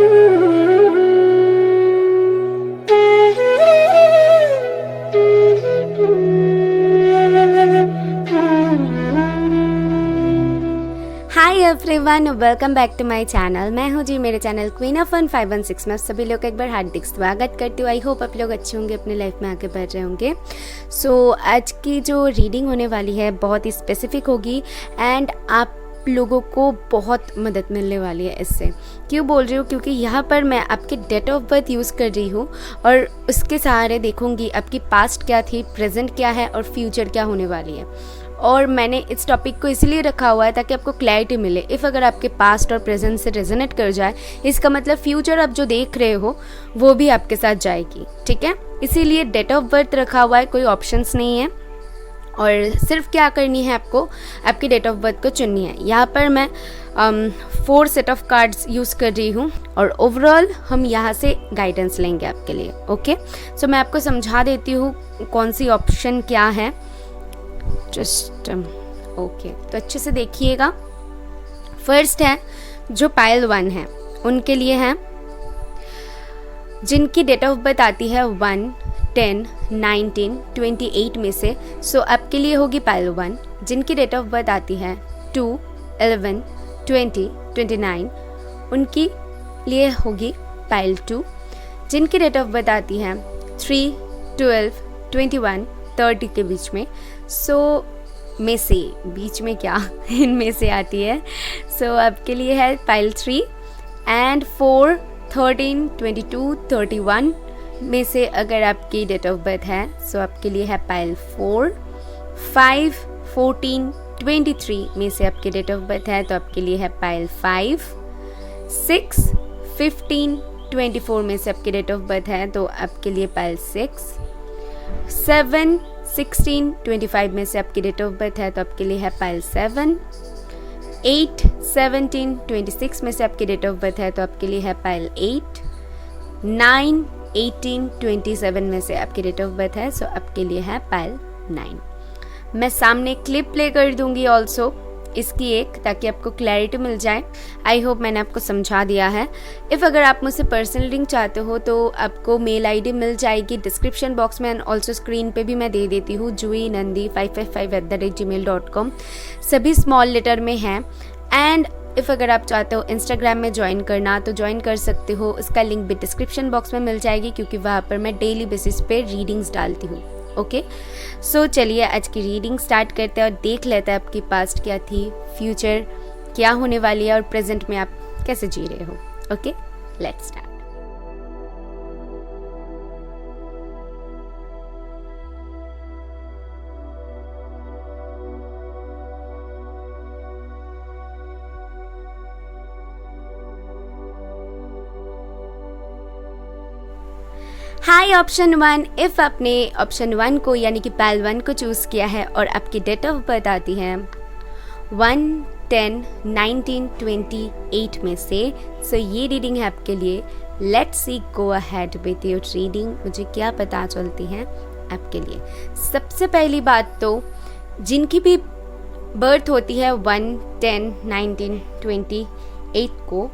Hi everyone, welcome back to my channel. मैं हूँ जी मेरे चैनल क्वीन ऑफ फन 516 में सभी लोग एक बार हार्दिक स्वागत करती हूँ। आई होप आप लोग अच्छे होंगे, अपने लाइफ में आगे बढ़ रहे होंगे। सो आज की जो रीडिंग होने वाली है बहुत ही स्पेसिफिक होगी एंड आप लोगों को बहुत मदद मिलने वाली है इससे। क्यों बोल रही हूँ? क्योंकि यहाँ पर मैं आपके डेट ऑफ बर्थ यूज़ कर रही हूँ और उसके सहारे देखूँगी आपकी पास्ट क्या थी, प्रेजेंट क्या है और फ्यूचर क्या होने वाली है। और मैंने इस टॉपिक को इसलिए रखा हुआ है ताकि आपको क्लैरिटी मिले। इफ़ अगर आपके पास्ट और प्रेजेंट से रेजोनेट कर जाए, इसका मतलब फ्यूचर आप जो देख रहे हो वो भी आपके साथ जाएगी, ठीक है। इसीलिए डेट ऑफ बर्थ रखा हुआ है, कोई ऑप्शंस नहीं है और सिर्फ क्या करनी है, आपको आपकी डेट ऑफ बर्थ को चुननी है। यहाँ पर मैं 4 सेट ऑफ कार्ड्स यूज़ कर रही हूँ और ओवरऑल हम यहाँ से गाइडेंस लेंगे आपके लिए। ओके, सो मैं आपको समझा देती हूँ कौन सी ऑप्शन क्या है। जस्ट ओके, तो अच्छे से देखिएगा। फर्स्ट है जो पाइल 1 है, उनके लिए है जिनकी डेट ऑफ बर्थ आती है 1, 10, 19, 28 में से। सो आपके लिए होगी पाइल 1। जिनकी डेट ऑफ बर्थ आती है 2, 11, 20, 29, उनकी लिए होगी पाइल 2। जिनकी डेट ऑफ बर्थ आती है 3, 12, 21, 30 के बीच में, में से बीच में क्या इनमें से आती है। आपके लिए है पाइल 3 एंड 4, 13, 22, 31 में से अगर आपकी डेट ऑफ बर्थ है आपके लिए है पाइल 4। 5, 14, 23 में से आपकी डेट ऑफ बर्थ है तो आपके लिए है पाइल 5। 6, 15, 24 में से आपकी डेट ऑफ बर्थ है तो आपके लिए पाइल 6। 7, 16, 25 में से आपकी डेट ऑफ बर्थ है तो आपके लिए है पाइल 7। 8, 17, 26 में से आपकी डेट ऑफ बर्थ है तो आपके लिए है पाइल 8। 9, 18, 27 में से आपकी डेट ऑफ बर्थ है आपके लिए है पाइल 9। मैं सामने क्लिप प्ले कर दूंगी ऑल्सो इसकी एक, ताकि आपको क्लैरिटी मिल जाए। आई होप मैंने आपको समझा दिया है। इफ़ अगर आप मुझसे पर्सनल लिंक चाहते हो तो आपको मेल आईडी मिल जाएगी डिस्क्रिप्शन बॉक्स में एंड ऑल्सो स्क्रीन पे भी मैं दे देती हूँ, juinandi555@gmail.com। सभी स्मॉल लेटर में हैं। एंड इफ़ अगर आप चाहते हो इंस्टाग्राम में ज्वाइन करना तो ज्वाइन कर सकते हो, उसका लिंक भी डिस्क्रिप्शन बॉक्स में मिल जाएगी क्योंकि वहाँ पर मैं डेली बेसिस पे रीडिंग्स डालती हूँ। ओके, सो चलिए आज की रीडिंग स्टार्ट करते हैं और देख लेते हैं आपकी पास्ट क्या थी, फ्यूचर क्या होने वाली है और प्रेजेंट में आप कैसे जी रहे हो। Okay, let's start. Hi option 1, if आपने ऑप्शन 1 को यानी कि पाइल 1 को चूज़ किया है और आपकी डेट ऑफ बर्थ आती है 1, 10, 19, 28 में से, ये रीडिंग है आपके लिए। Let's see, go ahead with your reading. मुझे क्या पता चलती है आपके लिए। सबसे पहली बात तो जिनकी भी बर्थ होती है 1, 10, 19, 28 को,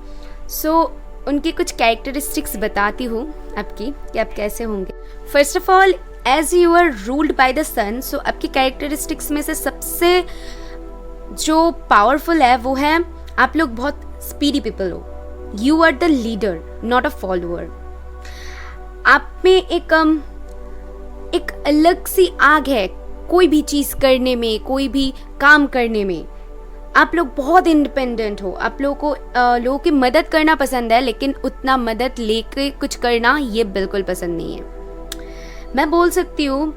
उनकी कुछ कैरेक्टरिस्टिक्स बताती हूँ आपकी कि आप कैसे होंगे। First of all, as you are ruled by the sun, आपकी कैरेक्टरिस्टिक्स में से सबसे जो पावरफुल है वो है आप लोग बहुत स्पीडी पीपल हो। You are the leader, not a follower. आप में एक अलग सी आग है कोई भी चीज़ करने में, कोई भी काम करने में। आप लोग बहुत इंडिपेंडेंट हो। आप लोगों को लोगों की मदद करना पसंद है, लेकिन उतना मदद लेके कुछ करना ये बिल्कुल पसंद नहीं है। मैं बोल सकती हूँ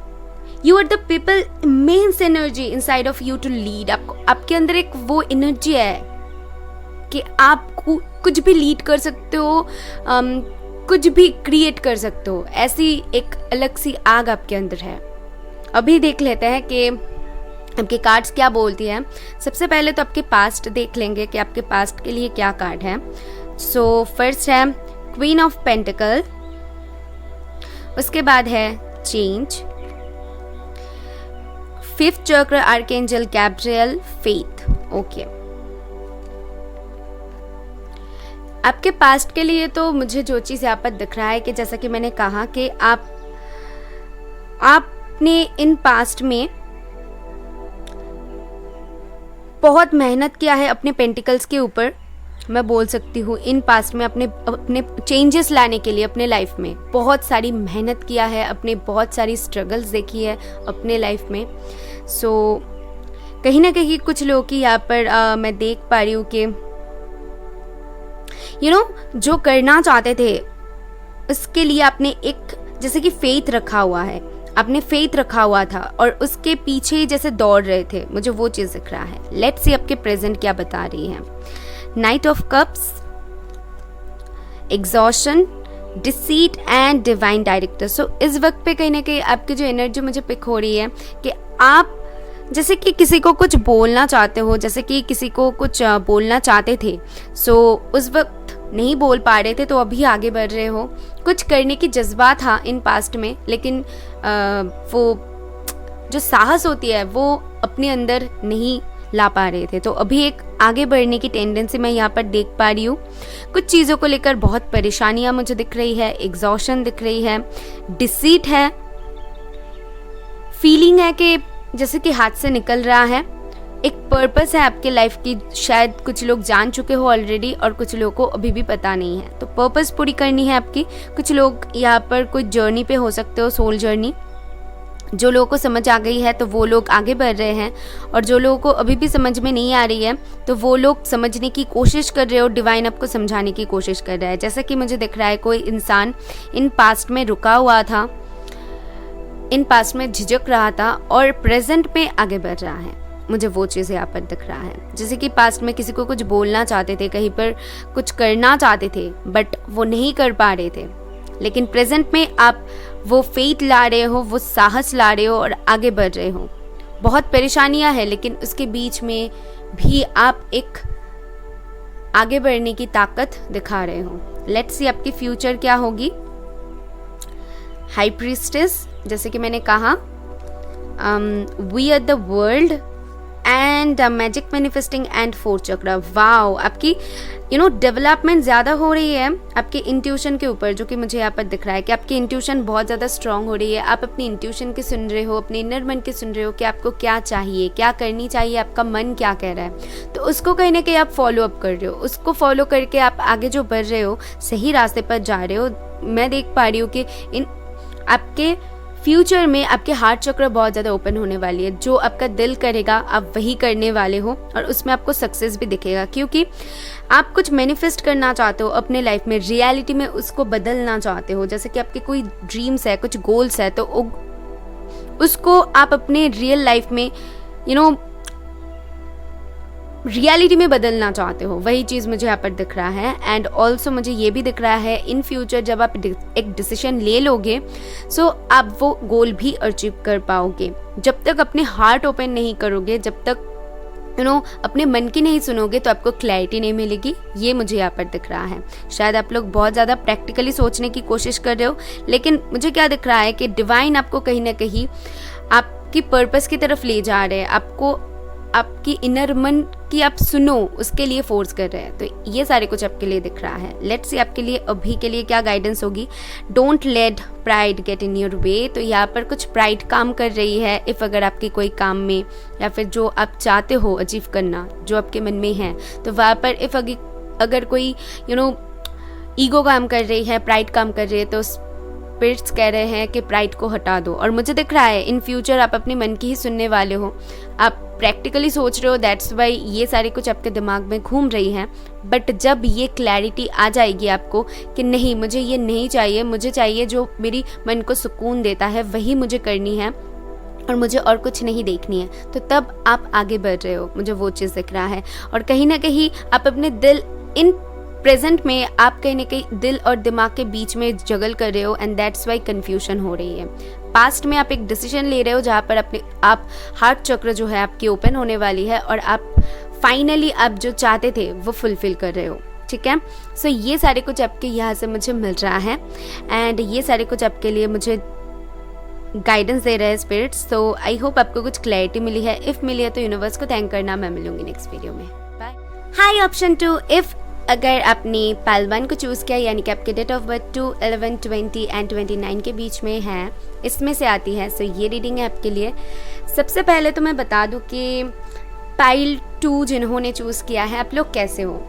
you are the people immense energy inside of you to lead. आपके अंदर एक वो एनर्जी है कि आप कुछ भी लीड कर सकते हो, कुछ भी क्रिएट कर सकते हो। ऐसी एक अलग सी आग आपके अंदर है। अभी देख लेते हैं कि आपके कार्ड्स क्या बोलती है। सबसे पहले तो आपके पास्ट देख लेंगे कि आपके पास्ट के लिए क्या कार्ड है। फर्स्ट है क्वीन ऑफ पेंटिकल, उसके बाद है चेंज, 5th चक्र आर्कएंजल गैब्रियल, फेथ। ओके, आपके पास्ट के लिए तो मुझे जो चीज़ यहाँ पर दिख रहा है कि जैसा कि मैंने कहा कि आपने इन पास्ट में बहुत मेहनत किया है अपने पेंटिकल्स के ऊपर। मैं बोल सकती हूँ इन पास्ट में अपने चेंजेस लाने के लिए अपने लाइफ में बहुत सारी मेहनत किया है, अपने बहुत सारी स्ट्रगल्स देखी है अपने लाइफ में। सो कहीं ना कहीं कुछ लोगों की यहाँ पर मैं देख पा रही हूँ कि जो करना चाहते थे उसके लिए आपने एक जैसे कि फेथ रखा हुआ है, आपने फेथ रखा हुआ था और उसके पीछे जैसे दौड़ रहे थे, मुझे वो चीज़ दिख रहा है। लेट्स सी आपके प्रेजेंट क्या बता रही है। Knight of cups, exhaustion, deceit and divine director. So इस वक्त पे कहीं ना कहीं आपकी जो एनर्जी मुझे पिक हो रही है कि आप जैसे कि किसी को कुछ बोलना चाहते हो, जैसे कि किसी को कुछ बोलना चाहते थे, सो उस वक्त नहीं बोल पा रहे थे तो अभी आगे बढ़ रहे हो। कुछ करने की जज्बा था इन पास्ट में, लेकिन वो जो साहस होती है वो अपने अंदर नहीं ला पा रहे थे, तो अभी एक आगे बढ़ने की टेंडेंसी मैं यहाँ पर देख पा रही हूँ। कुछ चीज़ों को लेकर बहुत परेशानियाँ मुझे दिख रही है, एग्जॉशन दिख रही है, डिसीट है, फीलिंग है कि जैसे कि हाथ से निकल रहा है। एक पर्पस है आपके लाइफ की, शायद कुछ लोग जान चुके हो ऑलरेडी और कुछ लोगों को अभी भी पता नहीं है, तो पर्पस पूरी करनी है आपकी। कुछ लोग यहाँ पर कोई जर्नी पे हो सकते हो, सोल जर्नी। जो लोगों को समझ आ गई है तो वो लोग आगे बढ़ रहे हैं, और जो लोगों को अभी भी समझ में नहीं आ रही है तो वो लोग समझने की कोशिश कर रहे हो, डिवाइन आपको समझाने की कोशिश कर रहा है। जैसा कि मुझे दिख रहा है कोई इंसान इन पास्ट में रुका हुआ था, इन पास्ट में झिझक रहा था और प्रेजेंट में आगे बढ़ रहा है, मुझे वो चीज़ यहाँ पर दिख रहा है। जैसे कि पास्ट में किसी को कुछ बोलना चाहते थे, कहीं पर कुछ करना चाहते थे बट वो नहीं कर पा रहे थे, लेकिन प्रेजेंट में आप वो फेथ ला रहे हो, वो साहस ला रहे हो और आगे बढ़ रहे हो। बहुत परेशानियां हैं लेकिन उसके बीच में भी आप एक आगे बढ़ने की ताकत दिखा रहे हो। लेट्स सी आपकी फ्यूचर क्या होगी। हाई प्रीस्टेस, जैसे कि मैंने कहा, we are the world and magic manifesting and fourth chakra. Wow, आपकी डेवलपमेंट ज़्यादा हो रही है आपके इंट्यूशन के ऊपर, जो कि मुझे यहाँ पर दिख रहा है कि आपकी इंट्यूशन बहुत ज़्यादा स्ट्रांग हो रही है। आप अपनी इंट्यूशन की सुन रहे हो, अपने इनर मन की सुन रहे हो कि आपको क्या चाहिए, क्या करनी चाहिए, आपका मन क्या कह रहा है, तो उसको कहीं ना कहीं आप फॉलो अप कर रहे हो। उसको फॉलो करके आप आगे जो बढ़ रहे हो, सही रास्ते पर जा रहे हो। मैं देख पा रही हूँ कि इन आपके फ्यूचर में आपके हार्ट चक्र बहुत ज़्यादा ओपन होने वाली है। जो आपका दिल करेगा आप वही करने वाले हो और उसमें आपको सक्सेस भी दिखेगा, क्योंकि आप कुछ मैनिफेस्ट करना चाहते हो अपने लाइफ में, रियलिटी में उसको बदलना चाहते हो। जैसे कि आपके कोई ड्रीम्स है, कुछ गोल्स है, तो उसको आप अपने रियल लाइफ में रियलिटी में बदलना चाहते हो। वही चीज़ मुझे यहाँ पर दिख रहा है। एंड ऑल्सो मुझे ये भी दिख रहा है इन फ्यूचर जब आप एक डिसीजन ले लोगे, सो आप वो गोल भी अचीव कर पाओगे। जब तक अपने हार्ट ओपन नहीं करोगे, जब तक अपने मन की नहीं सुनोगे, तो आपको क्लैरिटी नहीं मिलेगी। ये मुझे यहाँ पर दिख रहा है। शायद आप लोग बहुत ज़्यादा प्रैक्टिकली सोचने की कोशिश कर रहे हो, लेकिन मुझे क्या दिख रहा है कि डिवाइन आपको कहीं ना कहीं आपकी पर्पस की तरफ ले जा रहे हैं। आपको आपकी इनर मन की आप सुनो, उसके लिए फोर्स कर रहे हैं। तो ये सारे कुछ आपके लिए दिख रहा है। लेट्स सी आपके लिए अभी के लिए क्या गाइडेंस होगी। Don't let pride get in your वे। तो यहाँ पर कुछ प्राइड काम कर रही है। इफ़ अगर आपके कोई काम में या फिर जो आप चाहते हो अचीव करना, जो आपके मन में है, तो वहाँ पर इफ़ अगर कोई ईगो काम कर रही है, प्राइड काम कर रही है, तो स्पिरिट्स कह रहे हैं कि प्राइड को हटा दो। और मुझे दिख रहा है इन फ्यूचर आप अपने मन की ही सुनने वाले हो, आप प्रैक्टिकली सोच रहे हो। दैट्स वाई ये सारे कुछ आपके दिमाग में घूम रही हैं। बट जब ये क्लैरिटी आ जाएगी आपको कि नहीं, मुझे ये नहीं चाहिए, मुझे चाहिए जो मेरी मन को सुकून देता है, वही मुझे करनी है और मुझे और कुछ नहीं देखनी है, तो तब आप आगे बढ़ रहे हो। मुझे वो चीज़ दिख रहा है। और कहीं ना कहीं आप अपने दिल इन प्रेजेंट में आप कहीं ना कहीं दिल और दिमाग के बीच में जगल कर रहे हो एंड दैट्स वाई कन्फ्यूजन हो रही है। पास्ट में आप एक डिसीजन ले रहे हो जहाँ पर आप हार्ट चक्र जो है आपकी ओपन होने वाली है और आप फाइनली आप जो चाहते थे वो फुलफिल कर रहे हो। ठीक है, सो ये सारे कुछ आपके यहाँ से मुझे मिल रहा है एंड ये सारे कुछ आपके लिए मुझे गाइडेंस दे रहे हैं स्पिरिट्स। तो आई होप आपको कुछ क्लैरिटी मिली है। इफ़ मिली है तो यूनिवर्स को थैंक करना। मैं मिलूंगी नेक्स्ट वीडियो में। बाय। हाई ऑप्शन 2, इफ़ अगर आपने पाइल 1 को चूज़ किया यानी कि आपके डेट ऑफ बर्थ 2, 11, 20 एंड 29 के बीच में है, इसमें से आती है, सो ये रीडिंग है आपके लिए। सबसे पहले तो मैं बता दूं कि पाइल 2 जिन्होंने चूज़ किया है, आप लोग कैसे हो?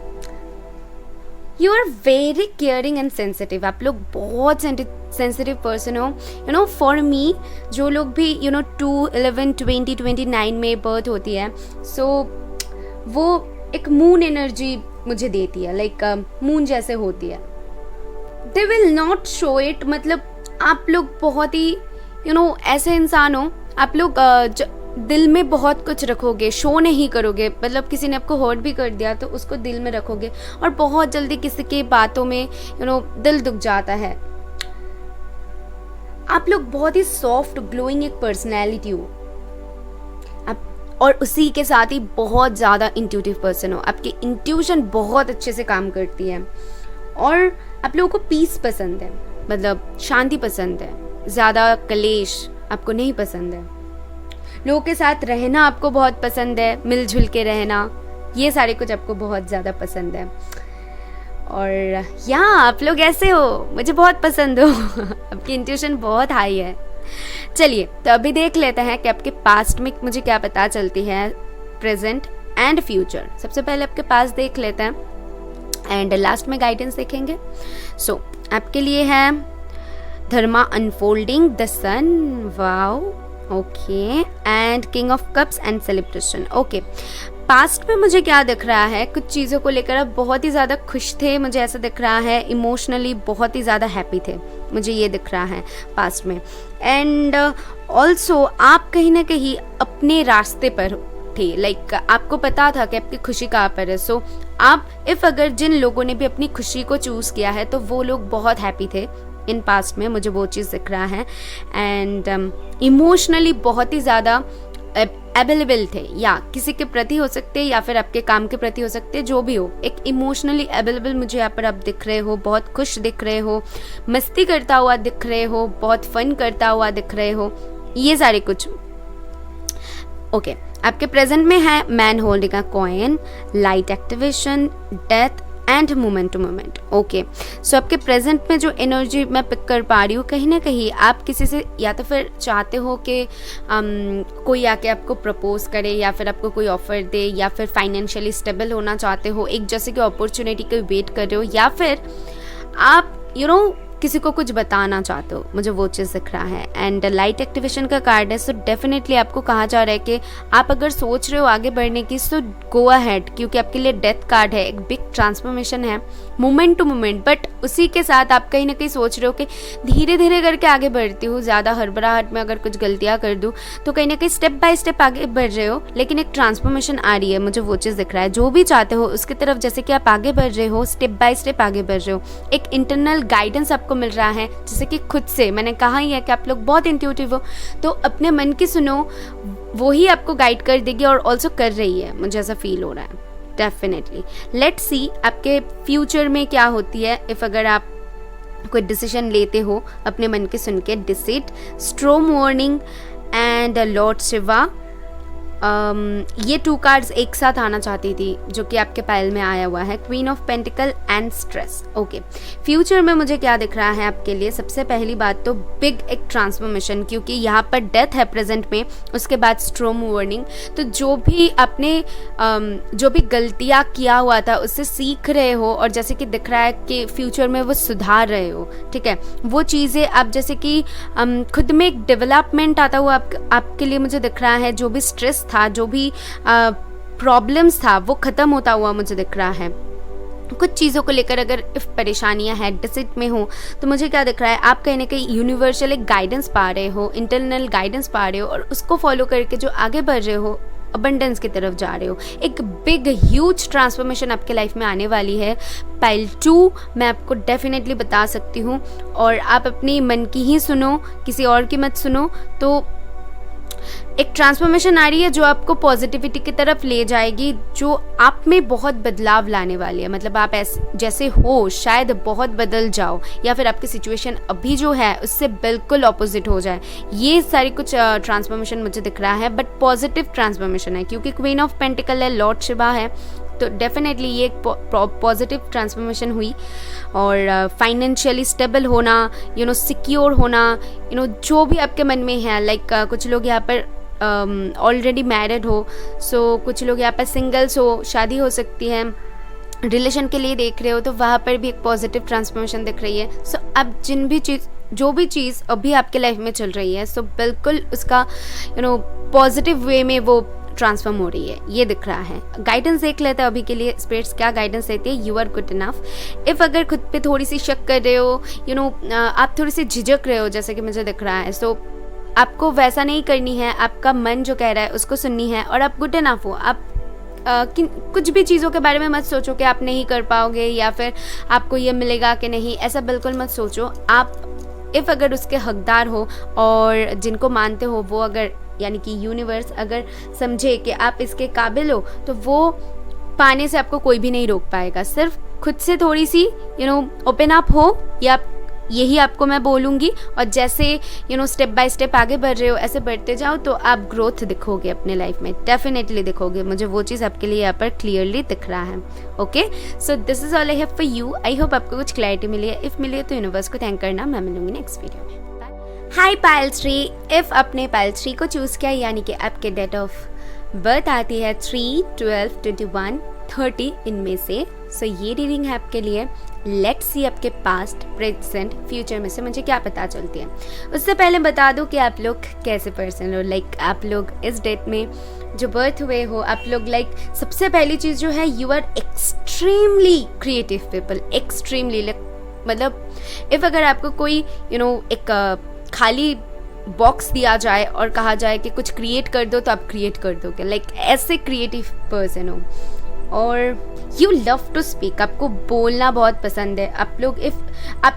You are very caring and sensitive. आप लोग बहुत सेंसिटिव पर्सन हो। यू नो, फॉर मी, जो लोग भी 2, 11, 20, 29 में बर्थ होती है, सो वो एक मून एनर्जी मुझे देती है, लाइक मून जैसे होती है। They will not show it, मतलब आप लोग बहुत ही ऐसे इंसान हो, आप लोग दिल में बहुत कुछ रखोगे, शो नहीं करोगे। मतलब किसी ने आपको हर्ट भी कर दिया तो उसको दिल में रखोगे और बहुत जल्दी किसी की बातों में दिल दुख जाता है। आप लोग बहुत ही सॉफ्ट ग्लोइंग एक पर्सनैलिटी हो और उसी के साथ ही बहुत ज़्यादा इंट्यूटिव पर्सन हो। आपकी इंट्यूशन बहुत अच्छे से काम करती है और आप लोगों को पीस पसंद है, मतलब शांति पसंद है, ज़्यादा कलेश आपको नहीं पसंद है। लोगों के साथ रहना आपको बहुत पसंद है, मिलजुल के रहना, ये सारे कुछ आपको बहुत ज़्यादा पसंद है। और आप लोग ऐसे हो, मुझे बहुत पसंद हो। आपकी इंट्यूशन बहुत हाई है। चलिए तो अभी देख लेते हैं कि आपके पास्ट में मुझे क्या पता चलती है, प्रेजेंट एंड फ्यूचर। सबसे पहले आपके पास देख लेते हैं एंड लास्ट में गाइडेंस देखेंगे। सो आपके लिए है dharma unfolding, the sun, wow, okay, and king of cups and celebration. Okay, past में मुझे क्या दिख रहा है, कुछ चीज़ों को लेकर आप बहुत ही ज़्यादा खुश थे, मुझे ऐसा दिख रहा है। इमोशनली बहुत ही ज़्यादा हैप्पी थे, मुझे ये दिख रहा है पास्ट में। एंड ऑल्सो आप कहीं ना कहीं अपने रास्ते पर थे, लाइक आपको पता था कि आपकी खुशी कहाँ पर है। सो आप अगर जिन लोगों ने भी अपनी खुशी को चूज़ किया है तो वो लोग बहुत हैप्पी थे इन पास्ट में, मुझे वो चीज़ दिख रहा है। एंड इमोशनली बहुत ही ज़्यादा अवेलेबल थे, या किसी के प्रति हो सकते या फिर आपके काम के प्रति हो सकते, जो भी हो, एक इमोशनली अवेलेबल मुझे यहाँ पर आप दिख रहे हो, बहुत खुश दिख रहे हो, मस्ती करता हुआ दिख रहे हो, बहुत फन करता हुआ दिख रहे हो, ये सारे कुछ। ओके, आपके प्रेजेंट में है man holding a coin, light activation, death and moment to moment. Okay, so आपके प्रेजेंट में जो एनर्जी मैं पिक कर पा रही हूँ, कहीं ना कहीं आप किसी से या तो फिर चाहते हो कि कोई आके आपको प्रपोज करे या फिर आपको कोई ऑफर दे, या फिर फाइनेंशियली स्टेबल होना चाहते हो, एक जैसे कि अपॉर्चुनिटी का वेट कर रहे हो, या फिर आप किसी को कुछ बताना चाहते हो, मुझे वो चीज़ दिख रहा है। एंड लाइट एक्टिवेशन का कार्ड है, सो डेफिनेटली आपको कहा जा रहा है कि आप अगर सोच रहे हो आगे बढ़ने की, सो गो अहेड, क्योंकि आपके लिए डेथ कार्ड है, एक बिग ट्रांसफॉर्मेशन है, मोमेंट टू मोमेंट। बट उसी के साथ आप कहीं ना कहीं सोच रहे हो कि धीरे धीरे करके आगे बढ़ती हूँ, ज़्यादा हड़बड़ाहट में अगर कुछ गलतियाँ कर दूँ तो कहीं ना कहीं स्टेप बाय स्टेप आगे बढ़ रहे हो, लेकिन एक ट्रांसफॉर्मेशन आ रही है, मुझे वो चीज़ दिख रहा है। जो भी चाहते हो उसकी तरफ जैसे कि आप आगे बढ़ रहे हो, स्टेप बाय स्टेप आगे बढ़ रहे हो, एक इंटरनल गाइडेंस आपको मिल रहा है, जैसे कि खुद से। मैंने कहा ही है कि आप लोग बहुत इंट्यूटिव हो, तो अपने मन की सुनो, वो ही आपको गाइड कर देगी और ऑल्सो कर रही है, मुझे ऐसा फील हो रहा है डेफिनेटली। लेट्स सी आपके फ्यूचर में क्या होती है। इफ अगर आप कोई डिसीजन लेते हो अपने मन के सुन के, deceit, storm warning and Lord Shiva, ये 2 कार्ड्स एक साथ आना चाहती थी जो कि आपके पाइल में आया हुआ है, queen of pentacle and stress. Okay, future में मुझे क्या दिख रहा है आपके लिए, सबसे पहली बात तो बिग एक ट्रांसफॉर्मेशन, क्योंकि यहाँ पर डेथ है प्रेजेंट में, उसके बाद स्ट्रॉम वार्निंग। तो जो भी आपने जो भी गलतियाँ किया हुआ था उससे सीख रहे हो, और जैसे कि दिख रहा है कि फ्यूचर में वो सुधार रहे हो, ठीक है। वो चीज़ें आप जैसे कि खुद में एक डेवलपमेंट आता हुआ आपके लिए मुझे दिख रहा है। जो भी स्ट्रेस था, जो भी प्रॉब्लम्स था, वो ख़त्म होता हुआ मुझे दिख रहा है। कुछ चीज़ों को लेकर अगर इफ परेशानियां हैं, डिसिट में हो, तो मुझे क्या दिख रहा है, आप कहीं ना कहीं यूनिवर्सल एक गाइडेंस पा रहे हो, इंटरनल गाइडेंस पा रहे हो, और उसको फॉलो करके जो आगे बढ़ रहे हो, अबंडेंस की तरफ जा रहे हो। एक बिग ह्यूज ट्रांसफॉर्मेशन आपके लाइफ में आने वाली है। पाइल 2 मैं आपको डेफिनेटली बता सकती हूँ, और आप अपनी मन की ही सुनो, किसी और की मत सुनो। तो एक ट्रांसफॉर्मेशन आ रही है जो आपको पॉजिटिविटी की तरफ ले जाएगी, जो आप में बहुत बदलाव लाने वाली है। मतलब आप ऐसे जैसे हो शायद बहुत बदल जाओ, या फिर आपकी सिचुएशन अभी जो है उससे बिल्कुल ऑपोजिट हो जाए। ये सारी कुछ ट्रांसफॉर्मेशन मुझे दिख रहा है, बट पॉजिटिव ट्रांसफॉर्मेशन है, क्योंकि क्वीन ऑफ पेंटिकल है, लॉर्ड शिवा है। तो डेफिनेटली ये एक पॉजिटिव ट्रांसफॉर्मेशन हुई। और फाइनेंशियली स्टेबल होना, सिक्योर होना, जो भी आपके मन में है, लाइक कुछ लोग यहाँ पर ऑलरेडी मैरिड हो, सो कुछ लोग यहाँ पर सिंगल्स हो, शादी हो सकती है, रिलेशन के लिए देख रहे हो तो वहाँ पर भी एक पॉजिटिव ट्रांसफॉर्मेशन दिख रही है। सो अब जो भी चीज़ अभी आपके लाइफ में चल रही है, सो बिल्कुल उसका पॉजिटिव वे में वो ट्रांसफॉर्म हो रही है, ये दिख रहा है। गाइडेंस देख लेते हैं अभी के लिए स्पिरिट्स क्या गाइडेंस देती है। You are good enough. If अगर खुद पे थोड़ी सी शक कर रहे हो, आप थोड़ी सी झिझक रहे हो जैसे कि मुझे दिख रहा है, सो आपको वैसा नहीं करनी है, आपका मन जो कह रहा है उसको सुननी है और आप गुड इनफ हो। आप कुछ भी चीज़ों के बारे में मत सोचो कि आप नहीं कर पाओगे या फिर आपको ये मिलेगा कि नहीं, ऐसा बिल्कुल मत सोचो। आप अगर उसके हकदार हो और जिनको मानते हो वो अगर, यानी कि यूनिवर्स अगर समझे कि आप इसके काबिल हो, तो वो पाने से आपको कोई भी नहीं रोक पाएगा। सिर्फ खुद से थोड़ी सी ओपन अप हो, या यही आपको मैं बोलूँगी। और जैसे स्टेप बाय स्टेप आगे बढ़ रहे हो, ऐसे बढ़ते जाओ तो आप ग्रोथ दिखोगे अपने लाइफ में, डेफिनेटली दिखोगे। मुझे वो चीज़ आपके लिए यहाँ पर क्लियरली दिख रहा है। Okay, so this is all I have for you. I hope आपको कुछ क्लैरिटी मिली है। इफ़ मिली है तो यूनिवर्स को थैंक करना। मैं मिलूंगी नेक्स्ट वीडियो में। High Payal three. इफ़ आपने पायल थ्री को चूज़ किया, यानी कि आपके डेट ऑफ बर्थ आती है 3, 12, 21, 30 इनमें से, सो ये रीडिंग है आपके लिए। लेट्स सी आपके पास्ट, प्रेजेंट, फ्यूचर में से मुझे क्या पता चलती है। उससे पहले बता दूं कि आप लोग कैसे पर्सन हो। लाइक आप लोग इस डेट में जो बर्थ हुए हो, आप लोग लाइक सबसे पहली चीज़ जो है, you are extremely creative people. Extremely, मतलब इफ़ अगर आपको कोई एक खाली बॉक्स दिया जाए और कहा जाए कि कुछ क्रिएट कर दो, तो आप क्रिएट कर दोगे। लाइक ऐसे क्रिएटिव पर्सन हो। और यू लव टू स्पीक, आपको बोलना बहुत पसंद है। आप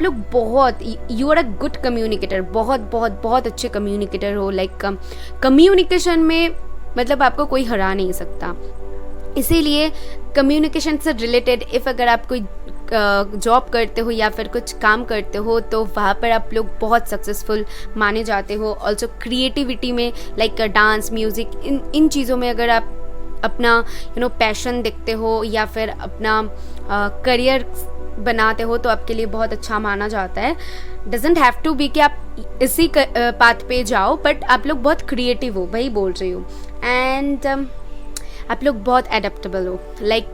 लोग बहुत, you are a good communicator, बहुत बहुत बहुत अच्छे कम्युनिकेटर हो। लाइक कम्युनिकेशन में मतलब आपको कोई हरा नहीं सकता। इसीलिए कम्युनिकेशन से रिलेटेड इफ़ अगर आप कोई जॉब करते हो या फिर कुछ काम करते हो, तो वहाँ पर आप लोग बहुत सक्सेसफुल माने जाते हो। ऑल्सो क्रिएटिविटी में, लाइक डांस, म्यूज़िक, इन चीज़ों में अगर आप अपना पैशन देखते हो या फिर अपना करियर बनाते हो, तो आपके लिए बहुत अच्छा माना जाता है। डजेंट हैव टू बी कि आप इसी पाथ पे जाओ, बट आप लोग बहुत क्रिएटिव हो, वही बोल रही हूँ। एंड आप लोग बहुत एडेप्टेबल हो। लाइक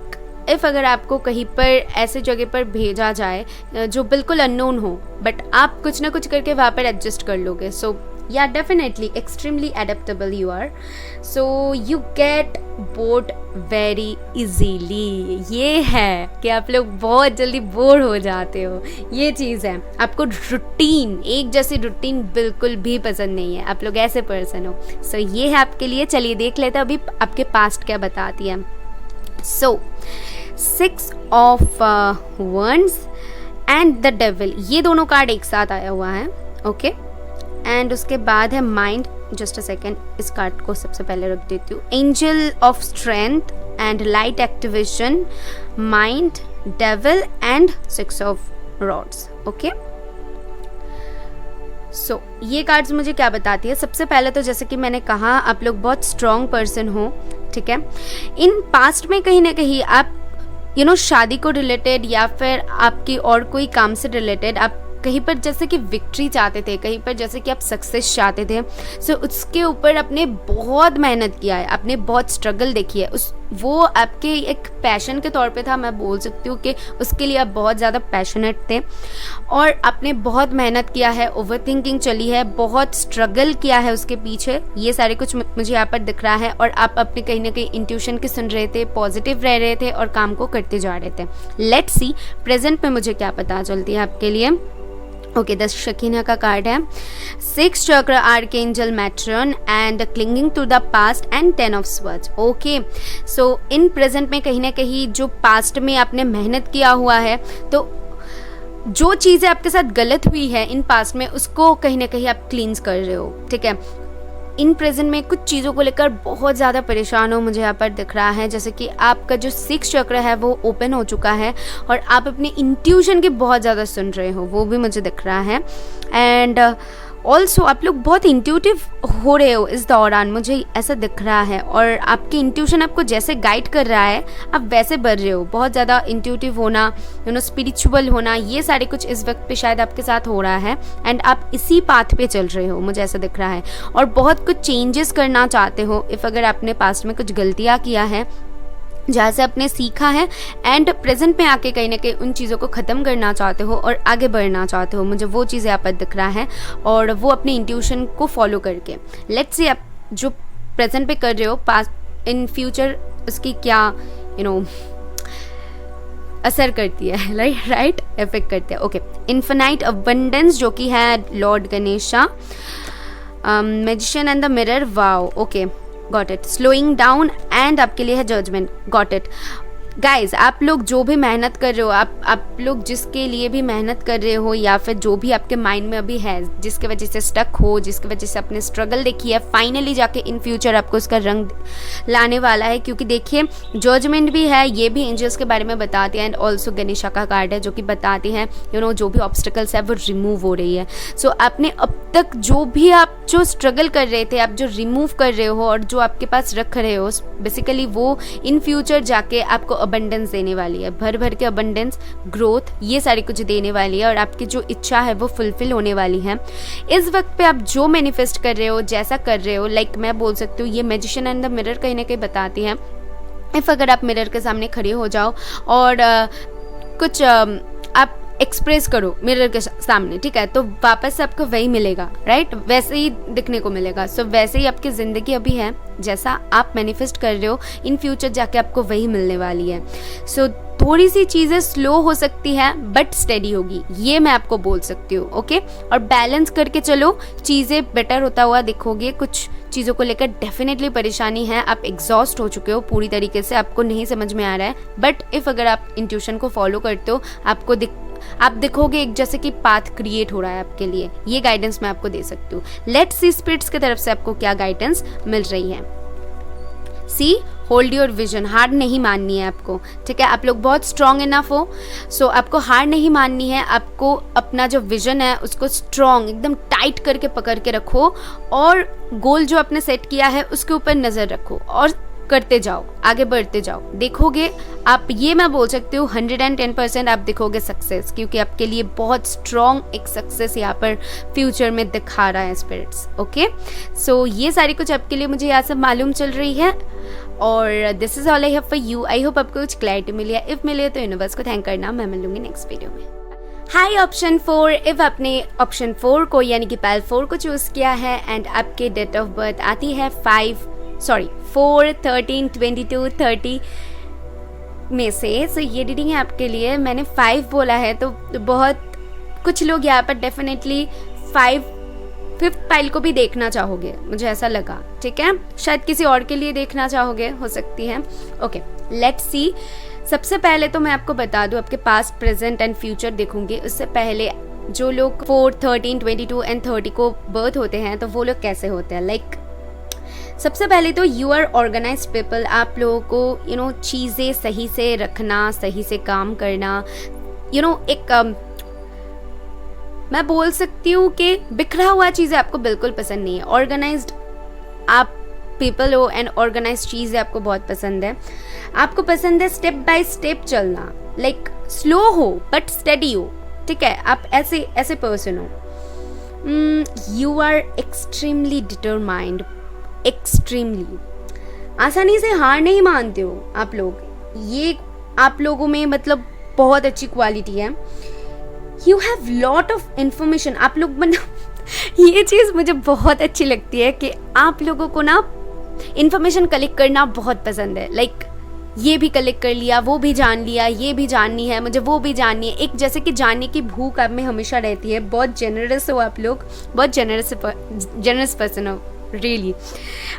इफ़ अगर आपको कहीं पर ऐसे जगह पर भेजा जाए जो बिल्कुल अननोन हो, बट आप कुछ ना कुछ करके वहाँ पर एडजस्ट कर लोगे। सो या definitely extremely adaptable you are. So you get bored very easily. ये है कि आप लोग बहुत जल्दी बोर हो जाते हो, ये चीज़ है। आपको रूटीन, एक जैसी रूटीन बिल्कुल भी पसंद नहीं है। आप लोग ऐसे पर्सन हो। सो ये है आपके लिए। चलिए देख लेते हैं अभी आपके पास्ट क्या बताती है। सो 6 of wands and the devil, ये दोनों कार्ड एक साथ आया हुआ है। ओके, एंड उसके बाद है माइंड। जस्ट अ सेकेंड, इस कार्ड को सबसे पहले रख देती हूँ। Angel of strength and light activation, mind, devil and 6 of rods. Okay, so ये कार्ड्स मुझे क्या बताती है। सबसे पहले तो जैसे कि मैंने कहा, आप लोग बहुत स्ट्रॉन्ग पर्सन हो, ठीक है। इन पास्ट में कहीं ना कहीं आप शादी को रिलेटेड या फिर आपकी और कोई काम से रिलेटेड आप कहीं पर जैसे कि विक्ट्री चाहते थे, कहीं पर जैसे कि आप सक्सेस चाहते थे। सो उसके ऊपर आपने बहुत मेहनत किया है, आपने बहुत स्ट्रगल देखी है। वो आपके एक पैशन के तौर पे था, मैं बोल सकती हूँ कि उसके लिए आप बहुत ज़्यादा पैशनेट थे और आपने बहुत मेहनत किया है, ओवर थिंकिंग चली है, बहुत स्ट्रगल किया है उसके पीछे। ये सारे कुछ मुझे यहाँ पर दिख रहा है। और आप अपने कहीं ना कहीं इंट्यूशन की सुन रहे थे, पॉजिटिव रह रहे थे और काम को करते जा रहे थे। लेट्स सी प्रेजेंट में मुझे क्या पता चलती है आपके लिए। ओके, 10 शकीना का कार्ड है। 6 chakra, archangel Metatron and clinging to the past and 10 of swords. Okay, so in present में कहीं ना कहीं जो पास्ट में आपने मेहनत किया हुआ है, तो जो चीज़ें आपके साथ गलत हुई है इन पास्ट में, उसको कहीं ना कहीं आप क्लींस कर रहे हो, ठीक है। इन प्रेजेंट में कुछ चीज़ों को लेकर बहुत ज़्यादा परेशान हो, मुझे यहाँ पर दिख रहा है। जैसे कि आपका जो 6 चक्र है वो ओपन हो चुका है और आप अपने इंट्यूशन की बहुत ज़्यादा सुन रहे हो, वो भी मुझे दिख रहा है। एंड ऑल्सो आप लोग बहुत इंट्यूटिव हो रहे हो इस दौरान, मुझे ऐसा दिख रहा है, और आपकी इंट्यूशन आपको जैसे गाइड कर रहा है आप वैसे बढ़ रहे हो। बहुत ज़्यादा इंट्यूटिव होना, स्पिरिचुअल होना, ये सारे कुछ इस वक्त पे शायद आपके साथ हो रहा है, एंड आप इसी पाथ पे चल रहे हो, मुझे ऐसा दिख रहा है। और बहुत कुछ चेंजेस करना चाहते हो इफ़ अगर आपने पास्ट में कुछ गलतियाँ किया है जहाँ से आपने सीखा है, एंड प्रेजेंट में आके कहीं ना कहीं उन चीज़ों को ख़त्म करना चाहते हो और आगे बढ़ना चाहते हो। मुझे वो चीज़ें आप पर दिख रहा है, और वो अपने इंट्यूशन को फॉलो करके। लेट्स से आप जो प्रेजेंट पे कर रहे हो, पास्ट इन फ्यूचर उसकी क्या असर करती है, राइट, इफेक्ट करती है। ओके, इन्फिनाइट अबंडेंस जो कि है Lord Ganesha, magician and the mirror, wow, okay, got it. Slowing down and आपके लिए है जजमेंट, गॉट इट। गाइज, आप लोग जो भी मेहनत कर रहे हो, आप लोग जिसके लिए भी मेहनत कर रहे हो, या फिर जो भी आपके माइंड में अभी है, जिसके वजह से स्टक हो, जिसकी वजह से आपने स्ट्रगल देखी है, फाइनली जाके इन फ्यूचर आपको उसका रंग लाने वाला है। क्योंकि देखिए जजमेंट भी है, ये भी एंजल्स के बारे में बताती है, एंड ऑल्सो गणेशा का कार्ड है जो कि बताती है जो भी ऑब्स्टिकल्स है वो रिमूव हो रही है। सो आपने अब तक जो स्ट्रगल कर रहे थे, आप जो रिमूव कर रहे हो और जो आपके पास रख रहे हो, बेसिकली वो इन फ्यूचर जाके आपको अबंडेंस देने वाली है, भर भर के अबंडेंस, ग्रोथ, ये सारी कुछ देने वाली है, और आपकी जो इच्छा है वो फुलफिल होने वाली है। इस वक्त पे आप जो मैनिफेस्ट कर रहे हो, जैसा कर रहे हो, लाइक मैं बोल सकती हूँ ये मैजिशियन एंड द मिरर कहीं ना कहीं बताती है। इफ़ अगर आप मिरर के सामने खड़े हो जाओ और कुछ आप एक्सप्रेस करो मिरर के सामने, ठीक है, तो वापस से आपको वही मिलेगा, राइट, वैसे ही दिखने को मिलेगा। सो वैसे ही आपकी ज़िंदगी अभी है, जैसा आप मैनिफेस्ट कर रहे हो, इन फ्यूचर जाके आपको वही मिलने वाली है। सो थोड़ी सी चीज़ें स्लो हो सकती है बट स्टेडी होगी, ये मैं आपको बोल सकती हूँ, ओके। और बैलेंस करके चलो, चीज़ें बेटर होता हुआ दिखोगे। कुछ चीज़ों को लेकर डेफिनेटली परेशानी है, आप एग्जॉस्ट हो चुके हो पूरी तरीके से, आपको नहीं समझ में आ रहा है, बट इफ़ अगर आप इंट्यूशन को फॉलो करते हो, आप देखोगे एक जैसे कि पाथ क्रिएट हो रहा है आपके लिए। ये गाइडेंस मैं आपको दे सकती हूँ। लेट्स सी स्पिरिट्स की तरफ से आपको क्या गाइडेंस मिल रही है। सी, होल्ड योर विजन, हार नहीं माननी है आपको, ठीक है। आप लोग बहुत स्ट्रॉन्ग इनफ हो, सो आपको हार नहीं माननी है। आपको अपना जो विजन है उसको स्ट्रॉन्ग एकदम टाइट करके पकड़ के रखो, और गोल जो आपने सेट किया है उसके ऊपर नज़र रखो और करते जाओ, आगे बढ़ते जाओ। देखोगे आप, ये मैं बोल सकती हूँ 110% आप देखोगे सक्सेस, क्योंकि आपके लिए बहुत स्ट्रॉन्ग एक सक्सेस यहाँ पर फ्यूचर में दिखा रहा है स्पिरिट्स, ओके। सो ये सारी कुछ आपके लिए मुझे यहाँ से मालूम चल रही है, और this is all I have for you. I hope आपको कुछ क्लैरिटी मिली है। इफ मिले तो यूनिवर्स को थैंक करना। मैं मिलूंगी नेक्स्ट वीडियो में। हाई ऑप्शन 4, इफ आपने ऑप्शन 4 को यानी कि पैल 4 को चूज किया है, एंड आपके डेट ऑफ बर्थ आती है 4, 13, 22, 30 में से। सो ये रीडिंग है आपके लिए। मैंने 5 बोला है, तो बहुत कुछ लोग यहाँ पर डेफिनेटली 5th पाइल को भी देखना चाहोगे, मुझे ऐसा लगा, ठीक है। शायद किसी और के लिए देखना चाहोगे, हो सकती है, ओके। Let's see. सबसे पहले तो मैं आपको बता दूं, आपके पास्ट, प्रेजेंट एंड फ्यूचर देखूंगी। उससे पहले जो लोग 4, 13, 22 एंड 30 को बर्थ होते हैं, तो वो लोग कैसे होते हैं। लाइक सबसे पहले तो यू आर ऑर्गेनाइज्ड पीपल। आप लोगों को चीज़ें सही से रखना, सही से काम करना, एक मैं बोल सकती हूँ कि बिखरा हुआ चीज़ें आपको बिल्कुल पसंद नहीं है। ऑर्गेनाइज्ड आप पीपल हो, एंड ऑर्गेनाइज्ड चीज़ें आपको बहुत पसंद है। आपको पसंद है स्टेप बाय स्टेप चलना, लाइक स्लो हो बट स्टेडी हो, ठीक है। आप ऐसे पर्सन हो। You are extremely determined, extremely आसानी से हार नहीं मानते हो आप लोग। ये आप लोगों में मतलब बहुत अच्छी क्वालिटी है। You have lot of information. आप लोग ये चीज़ मुझे बहुत अच्छी लगती है कि आप लोगों को ना इंफॉर्मेशन कलेक्ट करना बहुत पसंद है। लाइक ये भी कलेक्ट कर लिया, वो भी जान लिया, ये भी जाननी है मुझे, वो भी जाननी है। एक जैसे कि जानने की भूख आप में हमेशा रहती है। बहुत जेनरस हो आप लोग, बहुत जेनरस पर्सन हो, रियली।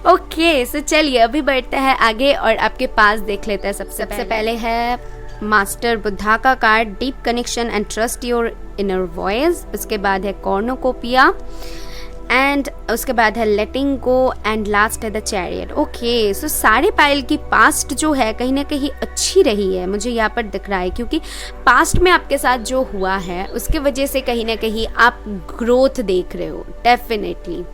ओके, सो चलिए अभी बढ़ते हैं आगे और आपके पास देख लेते हैं। सबसे पहले है मास्टर बुद्धा का card, deep connection and trust your inner voice. उसके बाद है कॉर्नोकोपिया, एंड उसके बाद है लेटिंग गो एंड लास्ट है द चैरियट। ओके, सो सारे पायल की पास्ट जो है कहीं ना कहीं अच्छी रही है, मुझे यहाँ पर दिख रहा है, क्योंकि पास्ट में आपके साथ जो हुआ है उसके वजह से कहीं ना कहीं आप ग्रोथ देख रहे हो, डेफिनेटली।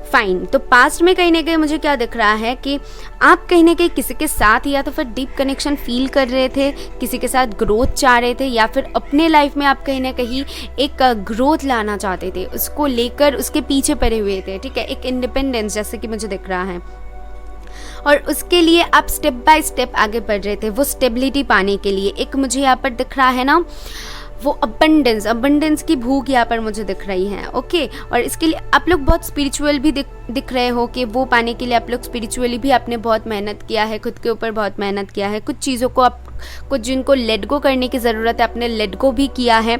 फाइन, तो पास्ट में कहीं ना कहीं मुझे क्या दिख रहा है कि आप कहीं ना कहीं किसी के साथ या तो फिर डीप कनेक्शन फील कर रहे थे, किसी के साथ ग्रोथ चाह रहे थे, या फिर अपने लाइफ में आप कहीं ना कहीं एक ग्रोथ लाना चाहते थे, उसको लेकर उसके पीछे पड़े हुए थे, ठीक है, एक इंडिपेंडेंस जैसे कि मुझे दिख रहा है। और उसके लिए आप स्टेप बाय स्टेप आगे बढ़ रहे थे, वो स्टेबिलिटी पाने के लिए। एक मुझे यहाँ पर दिख रहा है ना, वो अबंडेंस की भूख यहाँ पर मुझे दिख रही है। ओके, और इसके लिए आप लोग बहुत स्पिरिचुअल भी दिख रहे हो कि वो पाने के लिए आप लोग स्पिरिचुअली भी आपने बहुत मेहनत किया है, खुद के ऊपर बहुत मेहनत किया है, कुछ चीज़ों को आप कुछ जिनको लेट गो करने की ज़रूरत है आपने लेट गो भी किया है,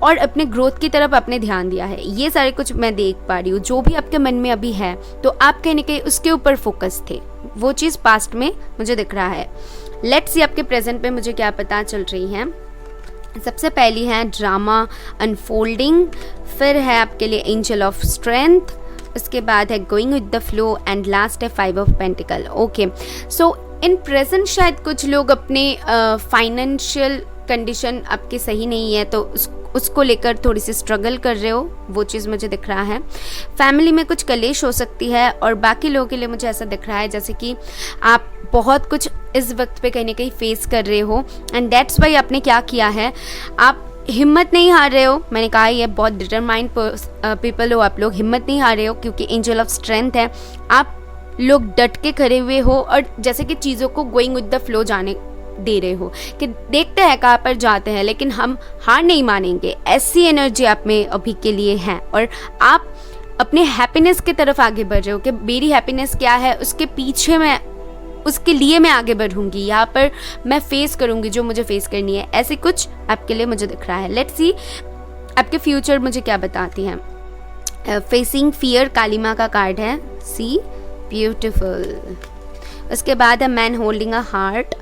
और अपने ग्रोथ की तरफ आपने ध्यान दिया है। ये सारे कुछ मैं देख पा रही हूँ, जो भी आपके मन में अभी है तो आप कहीं ना कहीं उसके ऊपर फोकस थे, वो चीज़ पास्ट में मुझे दिख रहा है। लेट्स सी आपके प्रेजेंट पे मुझे क्या पता चल रही है। सबसे पहली है ड्रामा अनफोल्डिंग, फिर है आपके लिए एंजल ऑफ स्ट्रेंथ, उसके बाद है going with the flow and last है 5 of pentacle. Okay, so in present शायद कुछ लोग अपने फाइनेंशियल कंडीशन आपकी सही नहीं है तो उसको लेकर थोड़ी सी स्ट्रगल कर रहे हो, वो चीज़ मुझे दिख रहा है। फैमिली में कुछ कलेश हो सकती है, और बाकी लोगों के लिए मुझे ऐसा दिख रहा है जैसे कि आप बहुत कुछ इस वक्त पे कहीं ना कहीं फेस कर रहे हो, एंड दैट्स वाई आपने क्या किया है, आप हिम्मत नहीं हार रहे हो। मैंने कहा ये बहुत डिटरमाइंड पीपल हो आप लोग, हिम्मत नहीं हार रहे हो क्योंकि एंजल ऑफ स्ट्रेंथ है, आप लोग डट के खड़े हुए हो, और जैसे कि चीज़ों को गोइंग विद द फ्लो जाने दे रहे हो कि देखते हैं कहाँ पर जाते हैं, लेकिन हम हार नहीं मानेंगे, ऐसी एनर्जी आप में अभी के लिए है। और आप अपने हैप्पीनेस की तरफ आगे बढ़ रहे हो कि मेरी हैप्पीनेस क्या है, उसके पीछे मैं, उसके लिए मैं आगे बढ़ूंगी, यहाँ पर मैं फेस करूंगी जो मुझे फेस करनी है, ऐसे कुछ आपके लिए मुझे दिख रहा है। लेट्स सी आपके फ्यूचर मुझे क्या बताती हैं। फेसिंग फियर कालीमा का कार्ड है, सी ब्यूटिफुल। उसके बाद है मैन होल्डिंग अ हार्ट,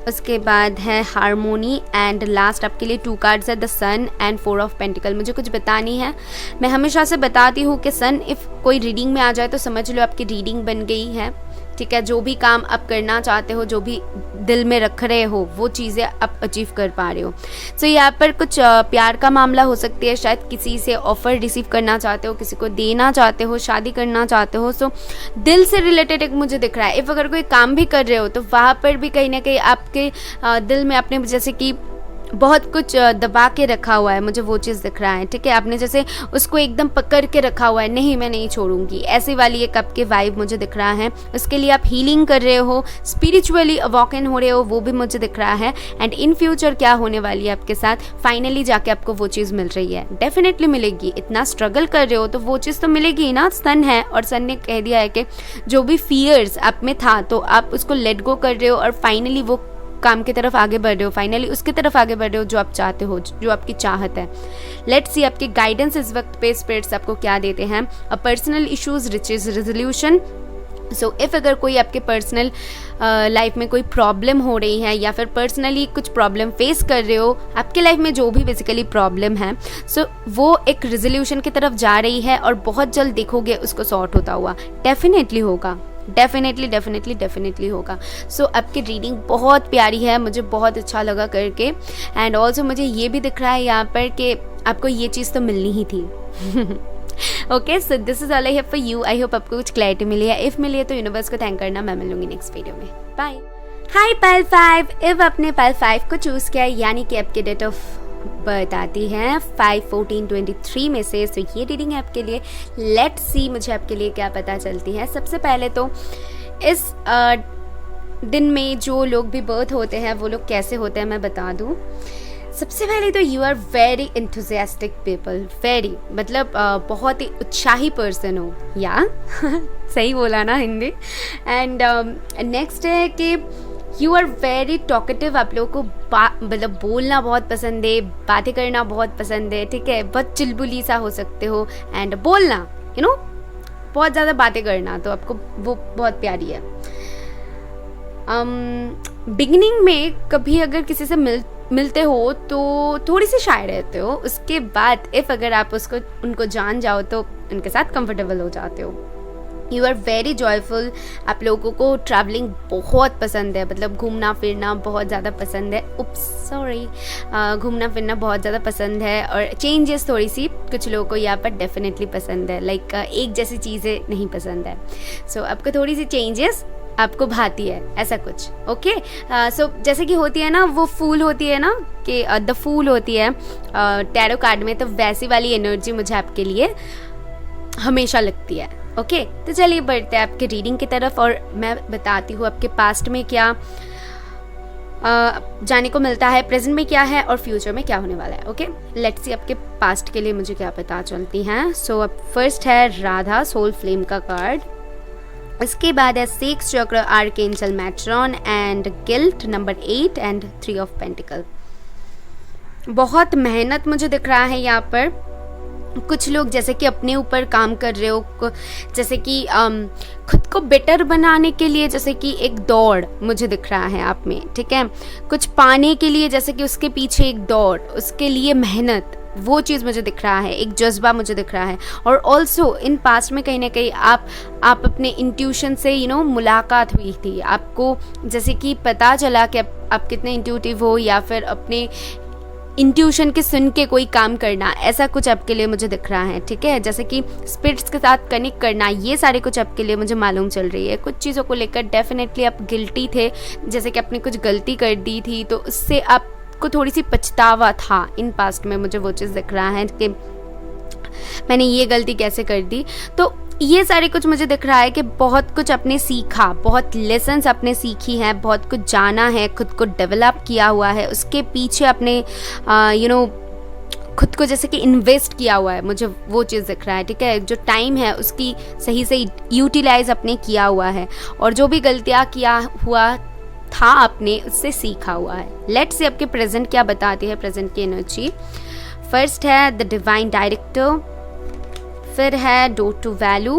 उसके बाद है हारमोनी, एंड लास्ट आपके लिए 2 कार्ड्स है the sun and 4 of pentacle. मुझे कुछ बतानी है, मैं हमेशा से बताती हूँ कि सन इफ़ कोई रीडिंग में आ जाए तो समझ लो आपकी रीडिंग बन गई है, ठीक है। जो भी काम आप करना चाहते हो, जो भी दिल में रख रहे हो, वो चीज़ें आप अचीव कर पा रहे हो। सो यहाँ पर कुछ प्यार का मामला हो सकती है, शायद किसी से ऑफर रिसीव करना चाहते हो, किसी को देना चाहते हो, शादी करना चाहते हो। सो दिल से रिलेटेड एक मुझे दिख रहा है। इफ़ अगर कोई काम भी कर रहे हो तो वहाँ पर भी कहीं ना कहीं आपके दिल में आपने जैसे कि बहुत कुछ दबा के रखा हुआ है, मुझे वो चीज़ दिख रहा है, ठीक है। आपने जैसे उसको एकदम पकड़ के रखा हुआ है, नहीं मैं नहीं छोड़ूंगी, ऐसी वाली एक आपके वाइब मुझे दिख रहा है। उसके लिए आप हीलिंग कर रहे हो, स्पिरिचुअली अवॉकन हो रहे हो, वो भी मुझे दिख रहा है। एंड इन फ्यूचर क्या होने वाली है आपके साथ, फाइनली जाके आपको वो चीज़ मिल रही है, डेफिनेटली मिलेगी। इतना स्ट्रगल कर रहे हो तो वो चीज़ तो मिलेगी ना। सन है और सन ने कह दिया है कि जो भी फियर्स आप में था तो आप उसको लेट गो कर रहे हो, और फाइनली वो काम की तरफ आगे बढ़ रहे हो, फाइनली उसकी तरफ आगे बढ़ रहे हो जो आप चाहते हो, जो आपकी चाहत है। लेट्स सी आपकी गाइडेंस इस वक्त पे स्पिरिट्स आपको क्या देते हैं। A personal issues riches resolution. So if अगर कोई आपके पर्सनल लाइफ में कोई प्रॉब्लम हो रही है, या फिर पर्सनली कुछ प्रॉब्लम फेस कर रहे हो, आपके लाइफ में जो भी बेसिकली प्रॉब्लम है, सो वो एक रेजोल्यूशन की तरफ जा रही है, और बहुत जल्द देखोगे उसको सॉर्ट होता हुआ, डेफिनेटली होगा, डेफिनेटली होगा। सो आपकी रीडिंग बहुत प्यारी है, मुझे बहुत अच्छा लगा करके। एंड ऑल्सो मुझे ये भी दिख रहा है यहाँ पर कि आपको ये चीज़ तो मिलनी ही थी। Okay, so this is all I have for you. I hope आपको कुछ क्लैरिटी मिली है। इफ़ मिली है तो यूनिवर्स को थैंक करना। मैं मिलूंगी नेक्स्ट वीडियो में। बाय। हाय पायल 5, इफ आपने पायल 5 को चूज़ किया, यानी कि आपके डेट ऑफ बर्थ आती है 5/14/23 में से, तो ये रीडिंग है आपके लिए। लेट्स सी मुझे आपके लिए क्या पता चलती है। सबसे पहले तो इस दिन में जो लोग भी बर्थ होते हैं वो लोग कैसे होते हैं मैं बता दूं। सबसे पहले तो you are very enthusiastic people, very मतलब बहुत ही उत्साही पर्सन हो, या सही बोला ना हिंदी। एंड नेक्स्ट है कि यू आर वेरी टॉकेटिव। आप लोगों को मतलब बोलना बहुत पसंद है, बातें करना बहुत पसंद है, ठीक है। बहुत चिलबुली सा हो सकते हो, एंड बोलना बहुत ज़्यादा बातें करना तो आपको वो बहुत प्यारी है। बिगिनिंग में कभी अगर किसी से मिलते हो तो थोड़ी सी शाय रहते हो, उसके बाद इफ़ अगर आप उनको जान जाओ तो उनके साथ कंफर्टेबल हो जाते हो। यू आर वेरी जॉयफुल, आप लोगों को ट्रैवलिंग बहुत पसंद है, मतलब घूमना फिरना बहुत ज़्यादा पसंद है। घूमना फिरना बहुत ज़्यादा पसंद है, और चेंजेस थोड़ी सी कुछ लोगों को यहाँ पर डेफिनेटली पसंद है, लाइक एक जैसी चीज़ें नहीं पसंद है। सो आपको थोड़ी सी चेंजेस आपको भाती है, ऐसा कुछ। ओके, सो जैसे कि होती है ना वो फूल होती है ना, कि द फूल होती है टैरो कार्ड में, तो वैसी वाली एनर्जी मुझे आपके लिए हमेशा लगती है। ओके, तो चलिए बढ़ते हैं आपके रीडिंग की तरफ, और मैं बताती हूँ आपके पास्ट में क्या जाने को मिलता है, प्रेजेंट में क्या है और फ्यूचर में क्या होने वाला है। ओके, लेट्स सी आपके पास्ट के लिए मुझे क्या पता चलती हैं। सो अब फर्स्ट है राधा सोल फ्लेम का कार्ड, इसके बाद है 6 chakra archangel matron and guilt number 8 and 3 of pentacle. बहुत मेहनत मुझे दिख रहा है यहाँ पर। कुछ लोग जैसे कि अपने ऊपर काम कर रहे हो, जैसे कि खुद को बेटर बनाने के लिए, जैसे कि एक दौड़ मुझे दिख रहा है आप में, ठीक है। कुछ पाने के लिए जैसे कि उसके पीछे एक दौड़, उसके लिए मेहनत, वो चीज़ मुझे दिख रहा है, एक जज्बा मुझे दिख रहा है। और ऑल्सो इन पास्ट में कहीं ना कहीं आप अपने इंट्यूशन से मुलाकात हुई थी, आपको जैसे कि पता चला कि आप कितने इंट्यूटिव हो, या फिर अपने इंट्यूशन के सुन के कोई काम करना, ऐसा कुछ आपके लिए मुझे दिख रहा है, ठीक है। जैसे कि स्पिरिट्स के साथ कनेक्ट करना, ये सारे कुछ आपके लिए मुझे मालूम चल रही है। कुछ चीज़ों को लेकर डेफिनेटली आप गिल्टी थे, जैसे कि आपने कुछ गलती कर दी थी, तो उससे आपको थोड़ी सी पछतावा था इन पास्ट में। मुझे वो चीज़ दिख रहा है कि मैंने ये गलती कैसे कर दी। तो ये सारे कुछ मुझे दिख रहा है कि बहुत कुछ आपने सीखा, बहुत लेसन्स आपने सीखी हैं, बहुत कुछ जाना है, खुद को डेवलप किया हुआ है, उसके पीछे आपने खुद को जैसे कि इन्वेस्ट किया हुआ है, मुझे वो चीज़ दिख रहा है, ठीक है। जो टाइम है उसकी सही से यूटिलाइज आपने किया हुआ है, और जो भी गलतियाँ किया हुआ था आपने उससे सीखा हुआ है। लेट्स से आपके प्रेजेंट क्या बताती है, प्रेजेंट की एनर्जी। फर्स्ट है द डिवाइन डायरेक्टर, फिर है डोर टू वैल्यू,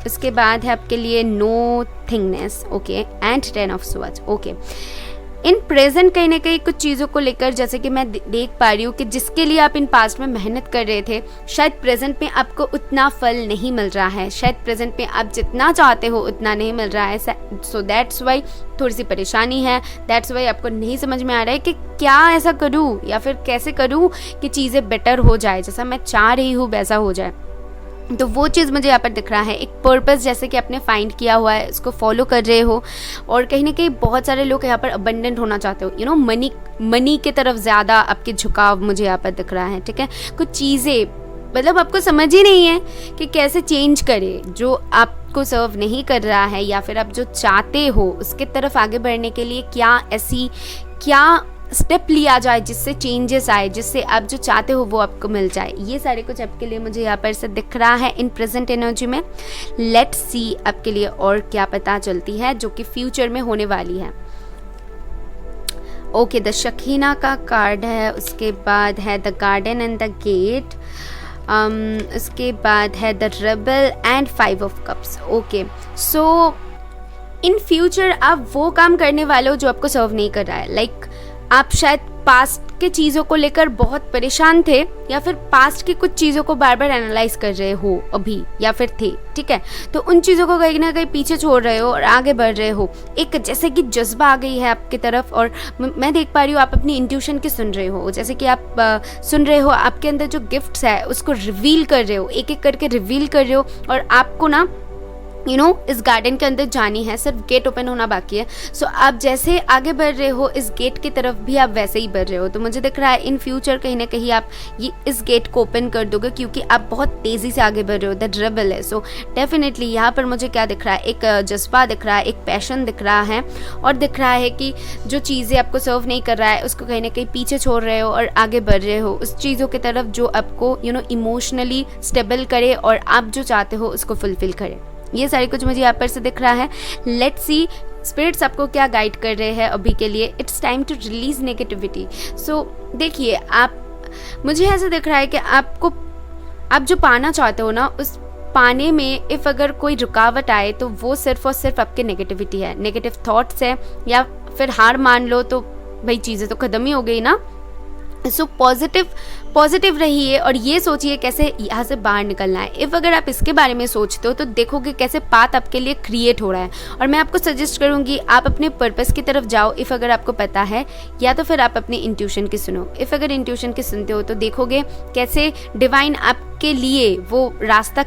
उसके बाद है आपके लिए nothingness, okay, and 10 of swords. Okay, in present कहीं ना कहीं कुछ चीज़ों को लेकर जैसे कि मैं देख पा रही हूँ कि जिसके लिए आप इन पास्ट में मेहनत कर रहे थे, शायद प्रेजेंट में आपको उतना फल नहीं मिल रहा है, शायद प्रेजेंट में आप जितना चाहते हो उतना नहीं मिल रहा है। सो दैट्स वाई थोड़ी सी परेशानी है, दैट्स वाई आपको नहीं समझ में आ रहा है कि क्या ऐसा करूँ या फिर कैसे करूँ कि चीज़ें बेटर हो जाए, जैसा मैं चाह रही हूँ वैसा हो जाए। तो वो चीज़ मुझे यहाँ पर दिख रहा है, एक पर्पस जैसे कि आपने फाइंड किया हुआ है, उसको फॉलो कर रहे हो, और कहीं ना कहीं बहुत सारे लोग यहाँ पर अबंडेंट होना चाहते हो, मनी के तरफ ज़्यादा आपके झुकाव मुझे यहाँ पर दिख रहा है, ठीक है। कुछ चीज़ें मतलब आपको समझ ही नहीं है कि कैसे चेंज करे, जो आपको सर्व नहीं कर रहा है, या फिर आप जो चाहते हो उसके तरफ आगे बढ़ने के लिए क्या स्टेप लिया जाए जिससे चेंजेस आए, जिससे आप जो चाहते हो वो आपको मिल जाए। ये सारे कुछ आपके लिए मुझे यहाँ पर से दिख रहा है इन प्रेजेंट एनर्जी में। लेट्स सी आपके लिए और क्या पता चलती है जो कि फ्यूचर में होने वाली है। ओके, द शकीना का कार्ड है, उसके बाद है the garden and the gate, उसके बाद है the rebel and 5 of cups. Okay, so in future आप वो काम करने वाले हो जो आपको सर्व नहीं कर रहा है। लाइक आप शायद पास्ट के चीज़ों को लेकर बहुत परेशान थे, या फिर पास्ट की कुछ चीज़ों को बार बार एनालाइज कर रहे हो अभी, या फिर थे, ठीक है। तो उन चीज़ों को कहीं ना कहीं पीछे छोड़ रहे हो और आगे बढ़ रहे हो। एक जैसे कि जज्बा आ गई है आपकी तरफ, और मैं देख पा रही हूँ आप अपनी इंट्यूशन की सुन रहे हो, जैसे कि आप सुन रहे हो आपके अंदर जो गिफ्ट्स है उसको रिवील कर रहे हो, एक एक करके रिवील कर रहे हो, और आपको ना इस गार्डन के अंदर जानी है, सिर्फ गेट ओपन होना बाकी है। सो आप जैसे आगे बढ़ रहे हो इस गेट की तरफ भी आप वैसे ही बढ़ रहे हो। तो मुझे दिख रहा है इन फ्यूचर कहीं ना कहीं आप इस गेट को ओपन कर दोगे, क्योंकि आप बहुत तेज़ी से आगे बढ़ रहे हो, दैट रेबल है। सो डेफिनेटली यहाँ पर मुझे क्या दिख रहा है, एक जज्बा दिख रहा है, एक पैशन दिख रहा है, और दिख रहा है कि जो चीज़ें आपको सर्व नहीं कर रहा है उसको कहीं ना कहीं पीछे छोड़ रहे हो और आगे बढ़ रहे हो उस चीज़ों की तरफ जो आपको इमोशनली स्टेबल करे और आप जो चाहते हो उसको फुलफिल करे। ये सारी कुछ मुझे यहाँ पर से दिख रहा है। लेट्स सी स्पिरिट्स आपको क्या गाइड कर रहे हैं अभी के लिए। It's time to release negativity. So देखिए, मुझे ऐसा दिख रहा है कि आप जो पाना चाहते हो ना, उस पाने में इफ़ अगर कोई रुकावट आए तो वो सिर्फ और सिर्फ आपके नेगेटिविटी है, नेगेटिव थॉट्स है, या फिर हार मान लो तो भाई चीज़ें तो ख़त्म ही हो गई ना। सो पॉजिटिव रहिए और ये सोचिए कैसे यहाँ से बाहर निकलना है। इफ़ अगर आप इसके बारे में सोचते हो तो देखोगे कैसे पाथ आपके लिए क्रिएट हो रहा है। और मैं आपको सजेस्ट करूँगी आप अपने पर्पस की तरफ जाओ इफ़ अगर आपको पता है, या तो फिर आप अपनी इंट्यूशन की सुनो। इफ़ अगर इंट्यूशन की सुनते हो तो देखोगे कैसे डिवाइन आपके लिए वो रास्ता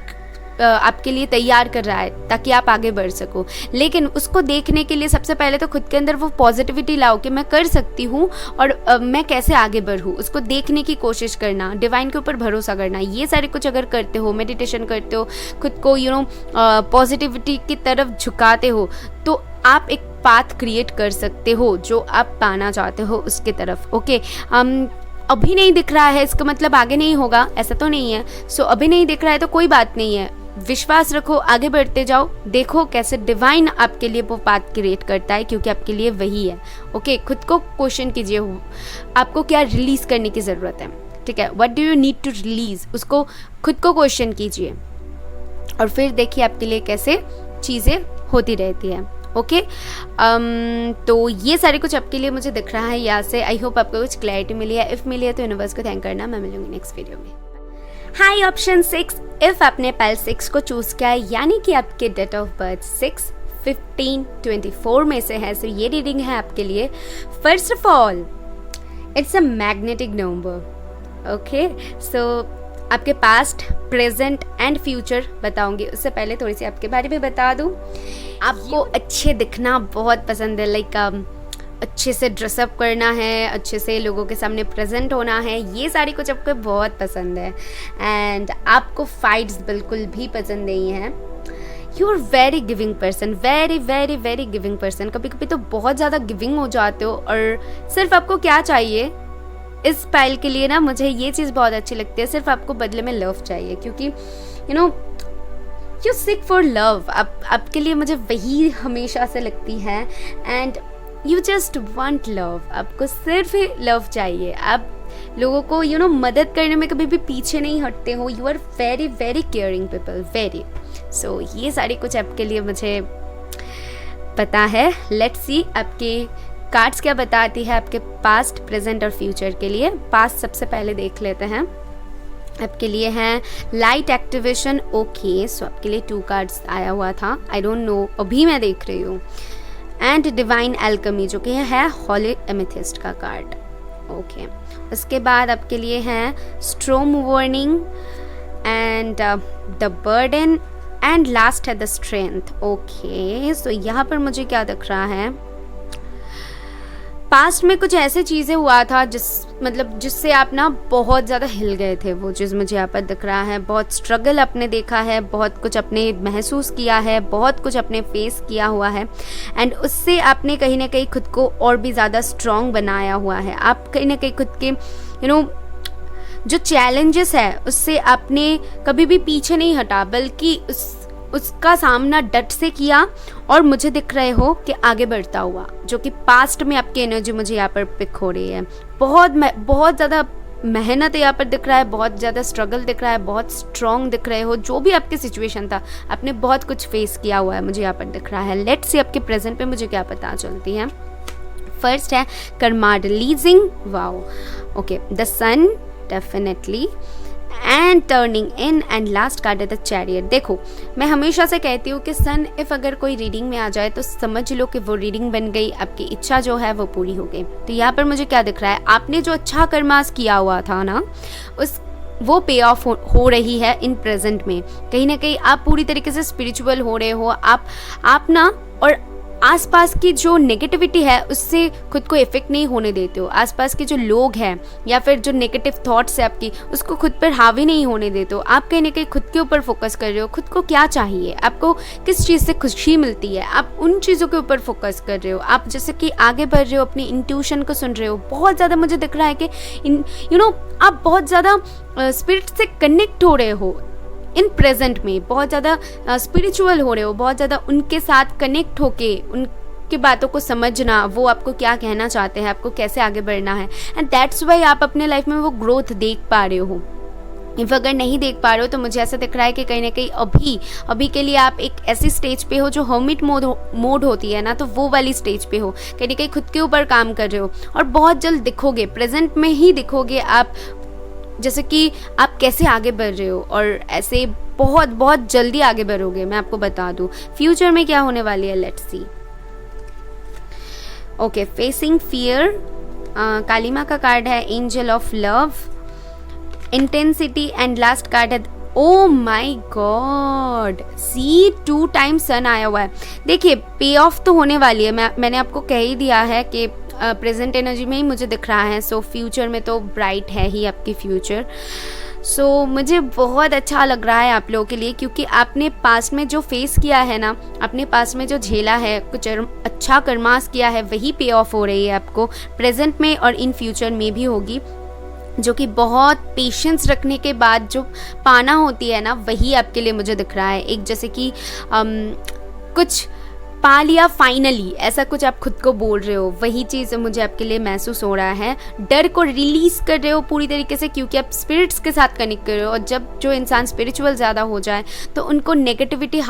आपके लिए तैयार कर रहा है ताकि आप आगे बढ़ सको। लेकिन उसको देखने के लिए सबसे पहले तो खुद के अंदर वो पॉजिटिविटी लाओ कि मैं कर सकती हूँ और मैं कैसे आगे बढ़ूँ, उसको देखने की कोशिश करना, डिवाइन के ऊपर भरोसा करना। ये सारे कुछ अगर करते हो, मेडिटेशन करते हो, खुद को पॉजिटिविटी की तरफ झुकाते हो, तो आप एक पाथ क्रिएट कर सकते हो जो आप पाना चाहते हो उसके तरफ। ओके, अभी नहीं दिख रहा है इसका मतलब आगे नहीं होगा, ऐसा तो नहीं है। सो अभी नहीं दिख रहा है तो कोई बात नहीं है, विश्वास रखो, आगे बढ़ते जाओ, देखो कैसे डिवाइन आपके लिए वो पाथ क्रिएट करता है, क्योंकि आपके लिए वही है। ओके, खुद को क्वेश्चन कीजिए आपको क्या रिलीज करने की ज़रूरत है। ठीक है, what do you need to release, उसको खुद को क्वेश्चन कीजिए और फिर देखिए आपके लिए कैसे चीज़ें होती रहती है। ओके, तो ये सारे कुछ आपके लिए मुझे दिख रहा है यहाँ से। आई होप आपको कुछ क्लैरिटी मिली है। इफ़ मिली है तो यूनिवर्स को थैंक करना। मैं मिलूंगी नेक्स्ट वीडियो में। हाई, ऑप्शन 6, इफ़ आपने पहले 6 को चूज़ किया है यानी कि आपके डेट ऑफ बर्थ 6, 15, 24 में से है, सो ये रीडिंग है आपके लिए। First of all it's a magnetic number. Okay, so आपके पास्ट, प्रेजेंट एंड फ्यूचर बताऊंगी। उससे पहले थोड़ी सी आपके बारे में बता दूं, आपको अच्छे दिखना बहुत पसंद है, लाइक अच्छे से ड्रेसअप करना है, अच्छे से लोगों के सामने प्रेजेंट होना है, ये सारी कुछ आपको बहुत पसंद है। एंड आपको फाइट्स बिल्कुल भी पसंद नहीं है। You are very giving person, very very very giving person. कभी कभी तो बहुत ज़्यादा गिविंग हो जाते हो और सिर्फ आपको क्या चाहिए इस पाइल के लिए ना, मुझे ये चीज़ बहुत अच्छी लगती है, सिर्फ आपको बदले में लव चाहिए, क्योंकि यू सिक फॉर लव। आपके लिए मुझे वही हमेशा से लगती है। And you just want love, आपको सिर्फ लव चाहिए। आप लोगों को मदद करने में कभी भी पीछे नहीं हटते हो। You are very very caring people, very. So ये सारी कुछ आपके लिए मुझे पता है। लेट्स सी आपके कार्ड्स क्या बताती है आपके पास्ट, प्रेजेंट और फ्यूचर के लिए। पास्ट सबसे पहले देख लेते हैं। आपके लिए है लाइट एक्टिवेशन। ओके, सो आपके लिए 2 कार्ड्स आया हुआ था, आई डोंट नो, अभी मैं देख रही हूँ। एंड डिवाइन एल्केमी जो कि है होली एमेथिस्ट का कार्ड। ओके, उसके बाद आपके लिए है storm warning and the burden and last है द स्ट्रेंथ। ओके, सो यहाँ पर मुझे क्या दिख रहा है, पास्ट में कुछ ऐसे चीज़ें हुआ था जिससे आप ना बहुत ज़्यादा हिल गए थे। वो चीज़ मुझे यहाँ पर दिख रहा है। बहुत स्ट्रगल आपने देखा है, बहुत कुछ आपने महसूस किया है, बहुत कुछ आपने फेस किया हुआ है। एंड उससे आपने कहीं ना कहीं खुद को और भी ज़्यादा स्ट्रॉन्ग बनाया हुआ है। आप कहीं ना कहीं खुद के जो चैलेंजेस है उससे आपने कभी भी पीछे नहीं हटा, बल्कि उसका सामना डट से किया और मुझे दिख रहे हो कि आगे बढ़ता हुआ, जो कि पास्ट में आपकी एनर्जी मुझे यहाँ पर पिक हो रही है। बहुत ज़्यादा मेहनत यहाँ पर दिख रहा है, बहुत ज़्यादा स्ट्रगल दिख रहा है, बहुत स्ट्रॉन्ग दिख रहे हो। जो भी आपकी सिचुएशन था आपने बहुत कुछ फेस किया हुआ है, मुझे यहाँ पर दिख रहा है। लेट्स सी आपके प्रेजेंट पे मुझे क्या पता चलती है। फर्स्ट है karma releasing, wow. Okay, the sun definitely and turning in and last card है द चैरियट। देखो, मैं हमेशा से कहती हूँ कि सन इफ़ अगर कोई रीडिंग में आ जाए तो समझ लो कि वो रीडिंग बन गई, आपकी इच्छा जो है वो पूरी हो गई। तो यहाँ पर मुझे क्या दिख रहा है, आपने जो अच्छा कर्मास किया हुआ था ना, वो पे ऑफ हो रही है इन प्रेजेंट में। कहीं ना कहीं आप पूरी तरीके से स्पिरिचुअल हो रहे हो। आप ना, और आसपास की जो नेगेटिविटी है उससे खुद को इफेक्ट नहीं होने देते हो। आसपास के जो लोग हैं या फिर जो नेगेटिव थॉट्स है आपकी, उसको खुद पर हावी नहीं होने देते हो। आप कहीं ना कहीं खुद के ऊपर फोकस कर रहे हो। खुद को क्या चाहिए, आपको किस चीज़ से खुशी मिलती है, आप उन चीज़ों के ऊपर फोकस कर रहे हो। आप जैसे कि आगे बढ़ रहे हो, अपनी इंट्यूशन को सुन रहे हो। बहुत ज़्यादा मुझे दिख रहा है कि आप बहुत ज़्यादा स्पिरिट से कनेक्ट हो रहे हो इन प्रेजेंट में, बहुत ज़्यादा स्पिरिचुअल हो रहे हो, बहुत ज़्यादा उनके साथ कनेक्ट होके उनकी बातों को समझना, वो आपको क्या कहना चाहते हैं, आपको कैसे आगे बढ़ना है। एंड दैट्स वाई आप अपने लाइफ में वो ग्रोथ देख पा रहे हो। इफ अगर नहीं देख पा रहे हो तो मुझे ऐसा दिख रहा है कि कहीं ना कहीं अभी के लिए आप एक ऐसी स्टेज पे हो जो हर्मिट मोड होती है ना, तो वो वाली स्टेज पे हो, कहीं ना कहीं खुद के ऊपर काम कर रहे हो और बहुत जल्द दिखोगे, प्रेजेंट में ही दिखोगे आप, जैसे कि आप कैसे आगे बढ़ रहे हो और ऐसे बहुत बहुत जल्दी आगे बढ़ोगे। मैं आपको बता दूं फ्यूचर में क्या होने वाली है, let's see. Okay, facing fear, कालिमा का कार्ड है angel of love, intensity and last card है, ओ माई गॉड, सी 2 टाइम सन आया हुआ है। देखिए पे ऑफ तो होने वाली है, मैंने आपको कह ही दिया है कि प्रेजेंट एनर्जी में ही मुझे दिख रहा है, सो फ्यूचर में तो ब्राइट है ही आपकी फ्यूचर। सो मुझे बहुत अच्छा लग रहा है आप लोगों के लिए, क्योंकि आपने पास्ट में जो फेस किया है ना, आपने पास्ट में जो झेला है, कुछ अच्छा कर्मास किया है, वही पे ऑफ हो रही है आपको प्रेजेंट में और इन फ्यूचर में भी होगी, जो कि बहुत पेशेंस रखने के बाद जो पाना होती है ना, वही आपके लिए मुझे दिख रहा है। एक जैसे कि कुछ पा लिया फाइनली, ऐसा कुछ आप खुद को बोल रहे हो, वही चीज़ मुझे आपके लिए महसूस हो रहा है। डर को रिलीज़ कर रहे हो पूरी तरीके से, क्योंकि आप स्पिरिट्स के साथ कनेक्ट कर रहे हो, और जब जो इंसान स्पिरिचुअल ज़्यादा हो जाए तो उनको नेगेटिविटी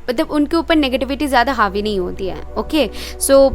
मतलब उनके ऊपर नेगेटिविटी ज़्यादा हावी नहीं होती है। ओके, सो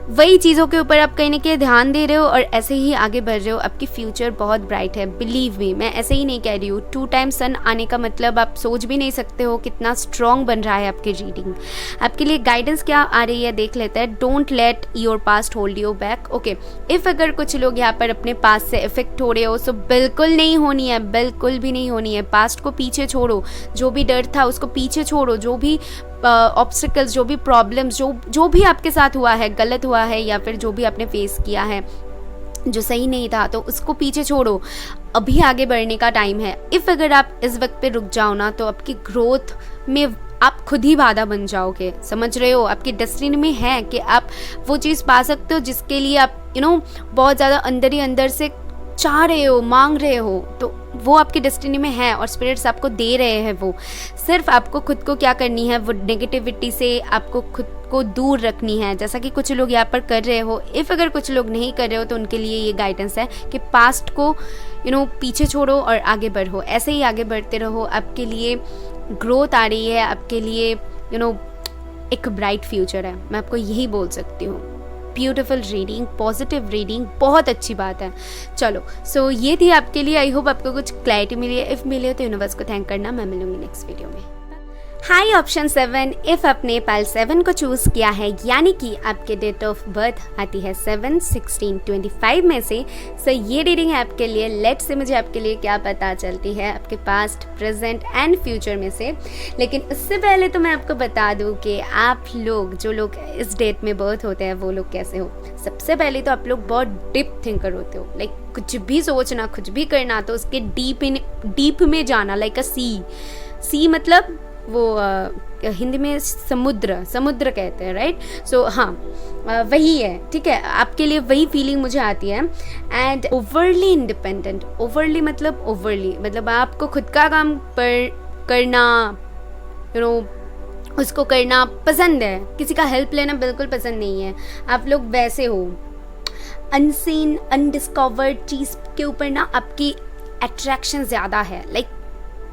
वही चीज़ों के ऊपर आप कहीं ना कहीं ध्यान दे रहे हो और ऐसे ही आगे बढ़ रहे हो। आपकी फ्यूचर बहुत ब्राइट है, बिलीव मी, मैं ऐसे ही नहीं कह रही हूँ। 2 टाइम सन आने का मतलब आप सोच भी नहीं सकते हो कितना स्ट्रॉन्ग बन रहा है आपकी रीडिंग। आपके लिए गाइडेंस क्या आ रही है देख लेते हैं। Don't let your past hold you back. Okay, if अगर कुछ लोग यहाँ पर अपने पास्ट से इफेक्ट हो रहे हो, सो बिल्कुल नहीं होनी है, बिल्कुल भी नहीं होनी है। पास्ट को पीछे छोड़ो, जो भी डर था उसको पीछे छोड़ो, जो भी ऑब्स्टिकल्स, जो भी प्रॉब्लम्स, जो भी आपके साथ हुआ है, गलत हुआ है या फिर जो भी आपने फेस किया है जो सही नहीं था, तो उसको पीछे छोड़ो। अभी आगे बढ़ने का टाइम है। इफ़ अगर आप इस वक्त पे रुक जाओ ना, तो आपकी ग्रोथ में आप खुद ही बाधा बन जाओगे। समझ रहे हो, आपकी डेस्टिनी में है कि आप वो चीज़ पा सकते हो जिसके लिए आप बहुत ज़्यादा अंदर ही अंदर से चाह रहे हो, मांग रहे हो, तो वो आपकी डेस्टिनी में है और स्पिरिट्स आपको दे रहे हैं। वो सिर्फ आपको खुद को क्या करनी है, वो नेगेटिविटी से आपको खुद को दूर रखनी है, जैसा कि कुछ लोग यहाँ पर कर रहे हो। इफ़ अगर कुछ लोग नहीं कर रहे हो तो उनके लिए ये गाइडेंस है कि पास्ट को पीछे छोड़ो और आगे बढ़ो। ऐसे ही आगे बढ़ते रहो, आपके लिए ग्रोथ आ रही है, आपके लिए एक ब्राइट फ्यूचर है। मैं आपको यही बोल सकती हूँ। ब्यूटीफुल रीडिंग, पॉजिटिव रीडिंग, बहुत अच्छी बात है। चलो, सो ये थी आपके लिए। आई होप आपको कुछ क्लैरिटी मिली है। इफ़ मिले हो तो यूनिवर्स को थैंक करना। मैं मिलूंगी नेक्स्ट वीडियो में। हाई ऑप्शन 7, इफ़ आपने पाइल 7 को चूज़ किया है, यानी कि आपके डेट ऑफ बर्थ आती है 7, 16, 25 में से, सो ये रीडिंग है आपके लिए। लेट्स से मुझे आपके लिए क्या पता चलती है आपके पास्ट, प्रेजेंट एंड फ्यूचर में से। लेकिन उससे पहले तो मैं आपको बता दूं कि आप लोग, जो लोग इस डेट में बर्थ होते हैं, वो लोग कैसे हो। सबसे पहले तो आप लोग बहुत डीप थिंकर होते हो। लाइक कुछ भी सोचना, कुछ भी करना, तो उसके डीप में जाना, लाइक अ सी मतलब वो हिंदी में समुद्र कहते हैं, राइट। सो हाँ, वही है, ठीक है। आपके लिए वही फीलिंग मुझे आती है। एंड ओवरली इंडिपेंडेंट, ओवरली मतलब आपको खुद का काम करना, उसको करना पसंद है, किसी का हेल्प लेना बिल्कुल पसंद नहीं है। आप लोग वैसे हो, अनसीन, अनडिस्कवर्ड चीज़ के ऊपर ना आपकी अट्रैक्शन ज़्यादा है। लाइक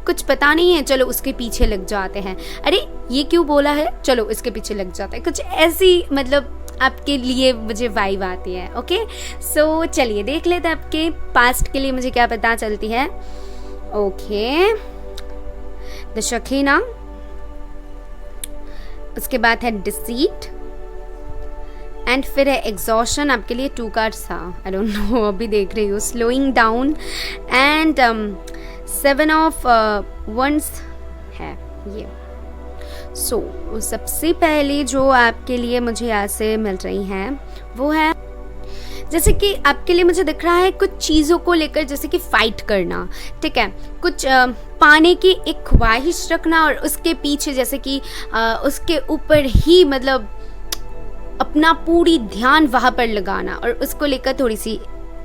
कुछ पता नहीं है, चलो उसके पीछे लग जाते हैं। अरे ये क्यों बोला है, चलो इसके पीछे लग जाते हैं। कुछ ऐसी मतलब आपके लिए मुझे वाइब आती है। ओके, सो चलिए देख लेते हैं आपके पास्ट के लिए मुझे क्या पता चलती है। ओके, द शकीना, उसके बाद है डिसीट, एंड फिर है एग्जॉशन। आपके लिए 2 कार्ड्स था, आई डोंट नो, अभी देख रही हूँ। Slowing down and 7 of wands है ये। सो सबसे पहले जो आपके लिए मुझे यहाँ से मिल रही हैं वो है, जैसे कि आपके लिए मुझे दिख रहा है कुछ चीज़ों को लेकर, जैसे कि फाइट करना, ठीक है। कुछ पाने की एक ख्वाहिश रखना और उसके पीछे, जैसे कि उसके ऊपर ही मतलब अपना पूरी ध्यान वहाँ पर लगाना और उसको लेकर थोड़ी सी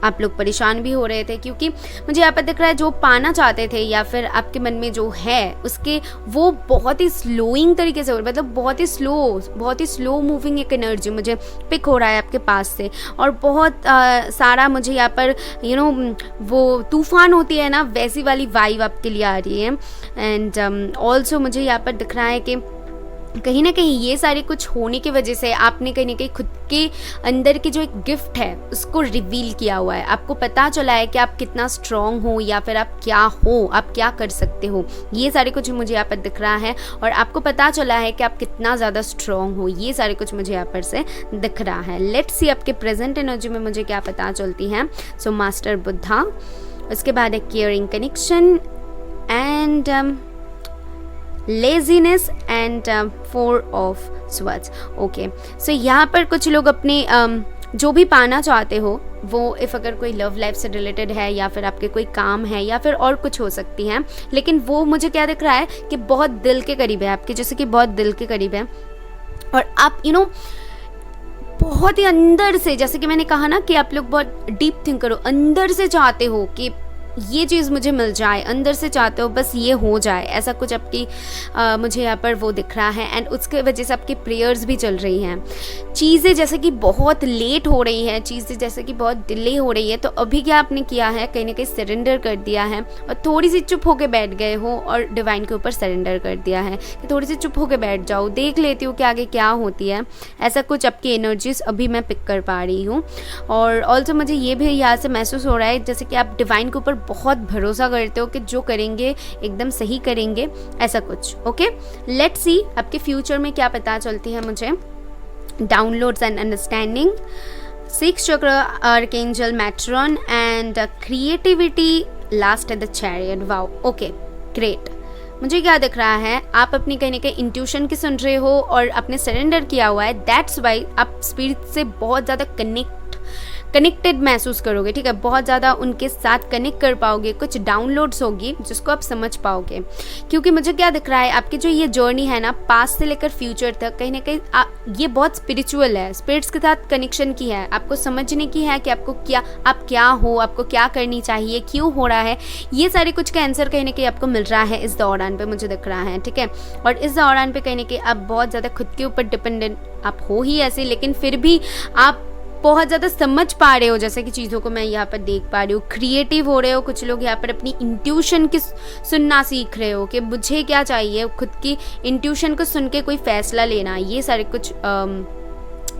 आप लोग परेशान भी हो रहे थे, क्योंकि मुझे यहाँ पर दिख रहा है जो पाना चाहते थे या फिर आपके मन में जो है उसके वो बहुत ही स्लोइंग तरीके से हो रहा है, मतलब बहुत ही स्लो मूविंग एक एनर्जी मुझे पिक हो रहा है आपके पास से। और बहुत सारा मुझे यहाँ पर वो तूफान होती है ना, वैसी वाली वाइब आपके लिए आ रही है। एंड ऑल्सो मुझे यहाँ पर दिख रहा है कि कहीं ना कहीं ये सारे कुछ होने की वजह से आपने कहीं ना कहीं खुद के अंदर की जो एक गिफ्ट है उसको रिवील किया हुआ है। आपको पता चला है कि आप कितना स्ट्रांग हो या फिर आप क्या हो, आप क्या कर सकते हो। ये सारे कुछ मुझे यहाँ पर दिख रहा है और आपको पता चला है कि आप कितना ज़्यादा स्ट्रांग हो। ये सारे कुछ मुझे यहाँ पर से दिख रहा है। लेट्स सी आपके प्रेजेंट एनर्जी में मुझे क्या पता चलती है। सो मास्टर बुद्धा, उसके बाद एक caring connection and laziness and 4 of swords. Okay, so यहाँ पर कुछ लोग अपने जो भी पाना चाहते हो वो इफ़ अगर कोई लव लाइफ से रिलेटेड है या फिर आपके कोई काम है या फिर और कुछ हो सकती है, लेकिन वो मुझे क्या दिख रहा है कि बहुत दिल के करीब है आपके, जैसे कि बहुत दिल के करीब है। और आप बहुत ही अंदर से, जैसे कि मैंने कहा ना कि आप लोग बहुत डीप थिंक करो, अंदर से चाहते हो कि ये चीज़ मुझे मिल जाए, अंदर से चाहते हो बस ये हो जाए, ऐसा कुछ आपकी मुझे यहाँ पर वो दिख रहा है। एंड उसके वजह से आपकी प्रेयर्स भी चल रही हैं। चीज़ें जैसे कि बहुत लेट हो रही है, चीज़ें जैसे कि बहुत डिले हो रही है, तो अभी क्या आपने किया है, कहीं ना कहीं सरेंडर कर दिया है और थोड़ी सी चुप होकर बैठ गए हो और डिवाइन के ऊपर सरेंडर कर दिया है कि थोड़ी सी चुप होकर बैठ जाओ, देख लेती हूँ कि आगे क्या होती है। ऐसा कुछ आपकी एनर्जीज अभी मैं पिक कर पा रही हूँ। और ऑल्सो मुझे ये भी यहाँ से महसूस हो रहा है जैसे कि आप डिवाइन के ऊपर बहुत भरोसा करते हो कि जो करेंगे एकदम सही करेंगे, ऐसा कुछ। ओके, लेट्स सी आपके फ्यूचर में क्या पता चलती है मुझे। डाउनलोड्स एंड अंडरस्टैंडिंग, 6th चक्र, archangel matron and creativity last at the chariot. Wow, okay, great. मुझे क्या दिख रहा है, आप अपनी कहीं ना कहीं इंट्यूशन की सुन रहे हो और आपने सरेंडर किया हुआ है। दैट्स वाई आप स्पिरिट से बहुत ज़्यादा कनेक्टेड महसूस करोगे, ठीक है, बहुत ज़्यादा उनके साथ कनेक्ट कर पाओगे, कुछ डाउनलोड्स होगी जिसको आप समझ पाओगे। क्योंकि मुझे क्या दिख रहा है, आपकी जो ये जर्नी है ना, पास्ट से लेकर फ्यूचर तक, कहीं ना कहीं ये बहुत स्पिरिचुअल है, स्पिरिट्स के साथ कनेक्शन की है, आपको समझने की है कि आप क्या हो, आपको क्या करनी चाहिए, क्यों हो रहा है। ये सारे कुछ का आंसर कहीं ना कहीं आपको मिल रहा है इस दौरान पे, मुझे दिख रहा है, ठीक है। और इस दौरान पे कहीं ना कहीं आप बहुत ज़्यादा खुद के ऊपर डिपेंडेंट आप हो ही ऐसे, लेकिन फिर भी आप बहुत ज़्यादा समझ पा रहे हो, जैसे कि चीज़ों को मैं यहाँ पर देख पा रही हूँ। क्रिएटिव हो रहे हो, कुछ लोग यहाँ पर अपनी इंट्यूशन की सुनना सीख रहे हो कि मुझे क्या चाहिए, खुद की इंट्यूशन को सुन के कोई फैसला लेना। ये सारे कुछ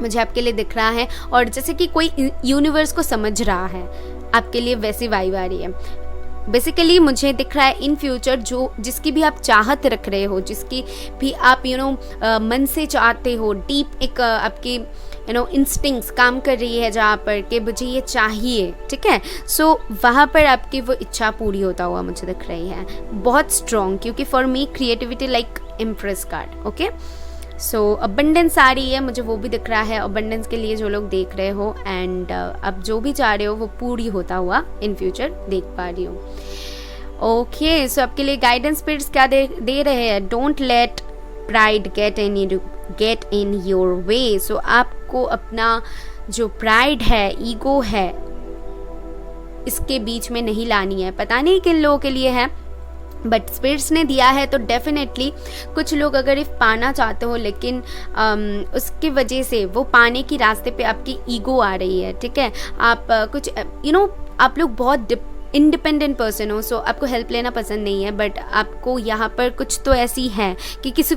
मुझे आपके लिए दिख रहा है। और जैसे कि कोई यूनिवर्स को समझ रहा है, आपके लिए वैसी वाइब आ रही है। बेसिकली मुझे दिख रहा है इन फ्यूचर जिसकी भी आप चाहत रख रहे हो, जिसकी भी आप मन से चाहते हो, डीप एक आपकी इंस्टिंक्ट्स काम कर रही है जहाँ पर कि मुझे ये चाहिए, ठीक है। सो वहाँ पर आपकी वो इच्छा पूरी होता हुआ मुझे दिख रही है, बहुत स्ट्रॉन्ग। क्योंकि for me creativity like empress card. Okay, so abundance आ रही है, मुझे वो भी दिख रहा है। अबंडेंस के लिए जो लोग देख रहे हो एंड अब जो भी चाह रहे हो वो पूरी होता हुआ इन फ्यूचर देख पा रही हूँ। ओके, सो आपके लिए गाइडेंस स्पिरिट्स क्या दे रहे हैं। Don't let pride get in your way. So आपको अपना जो प्राइड है, ईगो है, इसके बीच में नहीं लानी है। पता नहीं किन लोगों के लिए है, बट स्पिरिट्स ने दिया है। तो डेफिनेटली कुछ लोग अगर इफ पाना चाहते हो, लेकिन उसकी वजह से वो पाने की रास्ते पे आपकी ईगो आ रही है, ठीक है। आप कुछ आप लोग बहुत इंडिपेंडेंट पर्सन हो, सो आपको हेल्प लेना पसंद नहीं है, बट आपको यहाँ पर कुछ तो ऐसी है कि किसी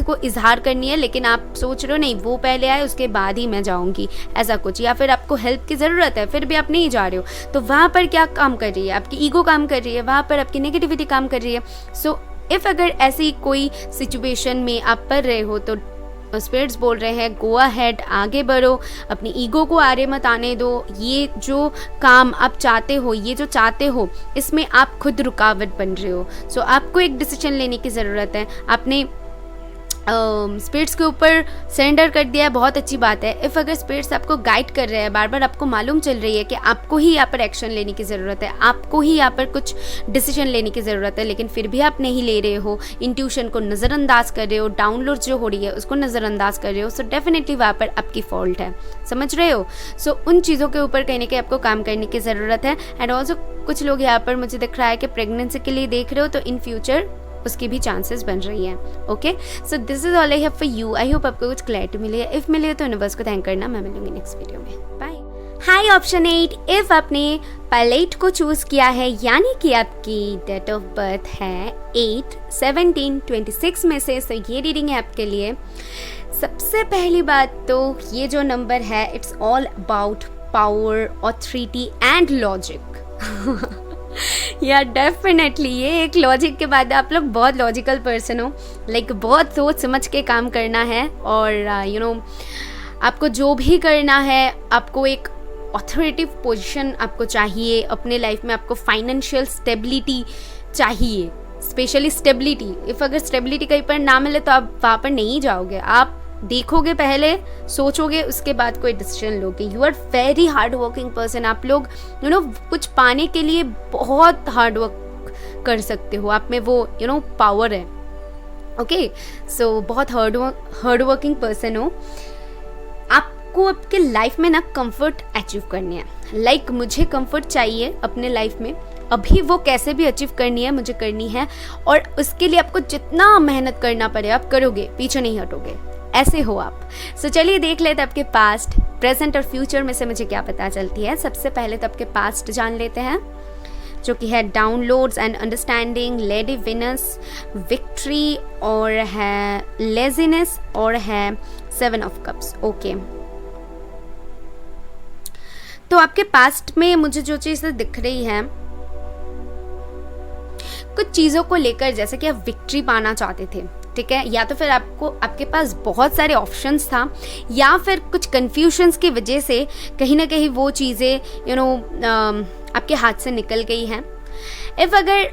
को इजहार करनी है, लेकिन आप सोच रहे हो नहीं वो पहले आए उसके बाद ही मैं जाऊँगी, ऐसा कुछ। या फिर आपको हेल्प की ज़रूरत है फिर भी आप नहीं जा रहे हो, तो वहाँ पर क्या काम कर रही है, आपकी ईगो काम कर रही है, वहाँ पर आपकी नेगेटिविटी काम कर रही है। सो इफ़ अगर ऐसी कोई सिचुएशन में आप पढ़ रहे हो तो स्पिरिट्स बोल रहे हैं गो अहेड, आगे बढ़ो, अपनी ईगो को आरे मत आने दो। ये जो काम आप चाहते हो, ये जो चाहते हो, इसमें आप खुद रुकावट बन रहे हो। सो आपको एक डिसीजन लेने की ज़रूरत है। आपने स्पिरिट्स के ऊपर सरेंडर कर दिया है, बहुत अच्छी बात है। इफ़ अगर स्पिरिट्स आपको गाइड कर रहे हैं, बार बार आपको मालूम चल रही है कि आपको ही यहाँ पर एक्शन लेने की ज़रूरत है, आपको ही यहाँ पर कुछ डिसीजन लेने की ज़रूरत है, लेकिन फिर भी आप नहीं ले रहे हो, इंट्यूशन को नज़रअंदाज कर रहे हो, डाउनलोड जो हो रही है उसको नज़रअंदाज कर रहे हो, सो डेफिनेटली वहाँ पर आपकी फॉल्ट है, समझ रहे हो। सो उन चीज़ों के ऊपर कहीं ना कहीं आपको काम करने की ज़रूरत है। एंड ऑल्सो कुछ लोग यहाँ पर मुझे दिख रहा है कि प्रेगनेंसी के लिए देख रहे हो, तो इन फ्यूचर उसकी भी चांसेस बन रही हैं। Okay, so this is all I have for you. I hope आपको कुछ क्लैरिटी मिली है। इफ मिले तो यूनिवर्स को थैंक करना। मैं मिलूंगी नेक्स्ट वीडियो में। बाय। हाय ऑप्शन 8, इफ आपने पायलट को चूज किया है, यानी कि आपकी डेट ऑफ बर्थ है 8, 17, 26 में से, तो ये रीडिंग है आपके लिए। सबसे पहली बात तो ये जो नंबर है, it's all about power, authority and logic. या डेफिनेटली ये एक लॉजिक के बाद आप लोग बहुत लॉजिकल पर्सन हो, लाइक बहुत सोच समझ के काम करना है, और यू नो आपको जो भी करना है, आपको एक ऑथोरिटिव पोजीशन आपको चाहिए अपने लाइफ में, आपको फाइनेंशियल स्टेबिलिटी चाहिए, स्पेशली स्टेबिलिटी। इफ़ अगर स्टेबिलिटी कहीं पर ना मिले तो आप वहाँ पर नहीं जाओगे, आप देखोगे पहले, सोचोगे, उसके बाद कोई डिसीजन लोगे। You are very hard working person. आप लोग यू नो कुछ पाने के लिए बहुत हार्ड वर्क कर सकते हो, आप में वो यू नो पावर है। ओके, सो बहुत हार्ड वर्किंग पर्सन हो। आपको आपके लाइफ में ना कंफर्ट अचीव करनी है, लाइक मुझे कंफर्ट चाहिए अपने लाइफ में, अभी वो कैसे भी अचीव करनी है, मुझे करनी है, और उसके लिए आपको जितना मेहनत करना पड़े आप करोगे, पीछे नहीं हटोगे, ऐसे हो आप। सो चलिए देख लेते हैं आपके पास्ट, प्रेजेंट और फ्यूचर में से मुझे क्या पता चलती है। सबसे पहले तो आपके पास्ट जान लेते हैं, जो कि है downloads and understanding, lady Venus, victory, और है लेजीनेस, और है 7 ऑफ कप्स। ओके, तो आपके पास्ट में मुझे जो चीज़ दिख रही है, कुछ चीज़ों को लेकर, जैसे कि आप विक्ट्री पाना चाहते थे, ठीक है, या तो फिर आपके पास बहुत सारे ऑप्शंस था, या फिर कुछ कन्फ्यूजन्स की वजह से कहीं ना कहीं वो चीज़ें यू नो आपके हाथ से निकल गई हैं। इफ़ अगर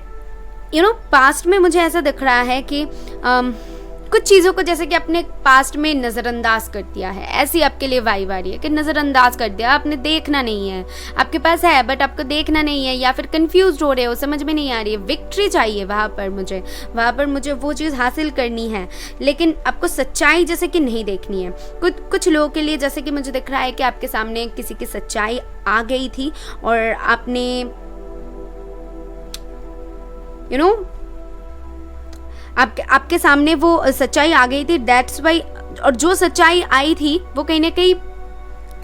यू नो पास्ट में मुझे ऐसा दिख रहा है कि कुछ चीज़ों को जैसे कि आपने पास्ट में नज़रअंदाज कर दिया है, ऐसी आपके लिए वाइब आ रही है कि नज़रअंदाज कर दिया, आपने देखना नहीं है, आपके पास है बट आपको देखना नहीं है, या फिर कंफ्यूज हो रहे हो, समझ में नहीं आ रही है, विक्ट्री चाहिए वहाँ पर मुझे वो चीज़ हासिल करनी है, लेकिन आपको सच्चाई जैसे कि नहीं देखनी है। कुछ लोगों के लिए जैसे कि मुझे दिख रहा है कि आपके सामने किसी की सच्चाई आ गई थी, और आपने यू नो आपके सामने वो सच्चाई आ गई थी, दैट्स वाई। और जो सच्चाई आई थी वो कहीं ना कहीं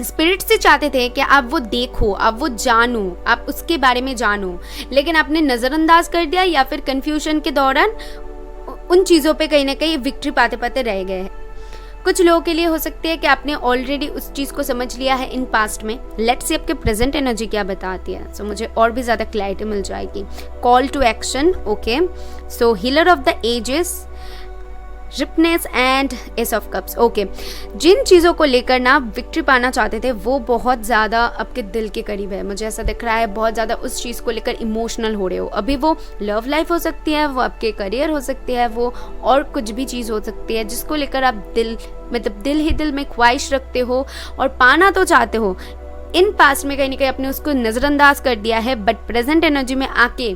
स्पिरिट से चाहते थे कि आप वो देखो, आप वो जानो, आप उसके बारे में जानो, लेकिन आपने नज़रअंदाज कर दिया, या फिर कंफ्यूजन के दौरान उन चीज़ों पे कहीं ना कहीं विक्ट्री पाते पाते रह गए। कुछ लोगों के लिए हो सकती है कि आपने ऑलरेडी उस चीज़ को समझ लिया है इन पास्ट में। लेट्स सी आपके प्रेजेंट एनर्जी क्या बताती है, सो मुझे और भी ज़्यादा क्लैरिटी मिल जाएगी। Call to action, okay, so healer of the ages, ripeness and ace of cups. Okay, जिन चीज़ों को लेकर ना विक्ट्री पाना चाहते थे वो बहुत ज़्यादा आपके दिल के करीब है, मुझे ऐसा दिख रहा है। बहुत ज़्यादा उस चीज़ को लेकर इमोशनल हो रहे हो अभी। वो लव लाइफ हो सकती है, वो आपके करियर हो सकती है, वो और कुछ भी चीज़ हो सकती है जिसको लेकर आप दिल ही दिल में ख्वाहिश रखते हो और पाना तो चाहते हो। इन पास्ट में कहीं ना कहीं आपने उसको नज़रअंदाज कर दिया है, बट प्रेजेंट एनर्जी में आके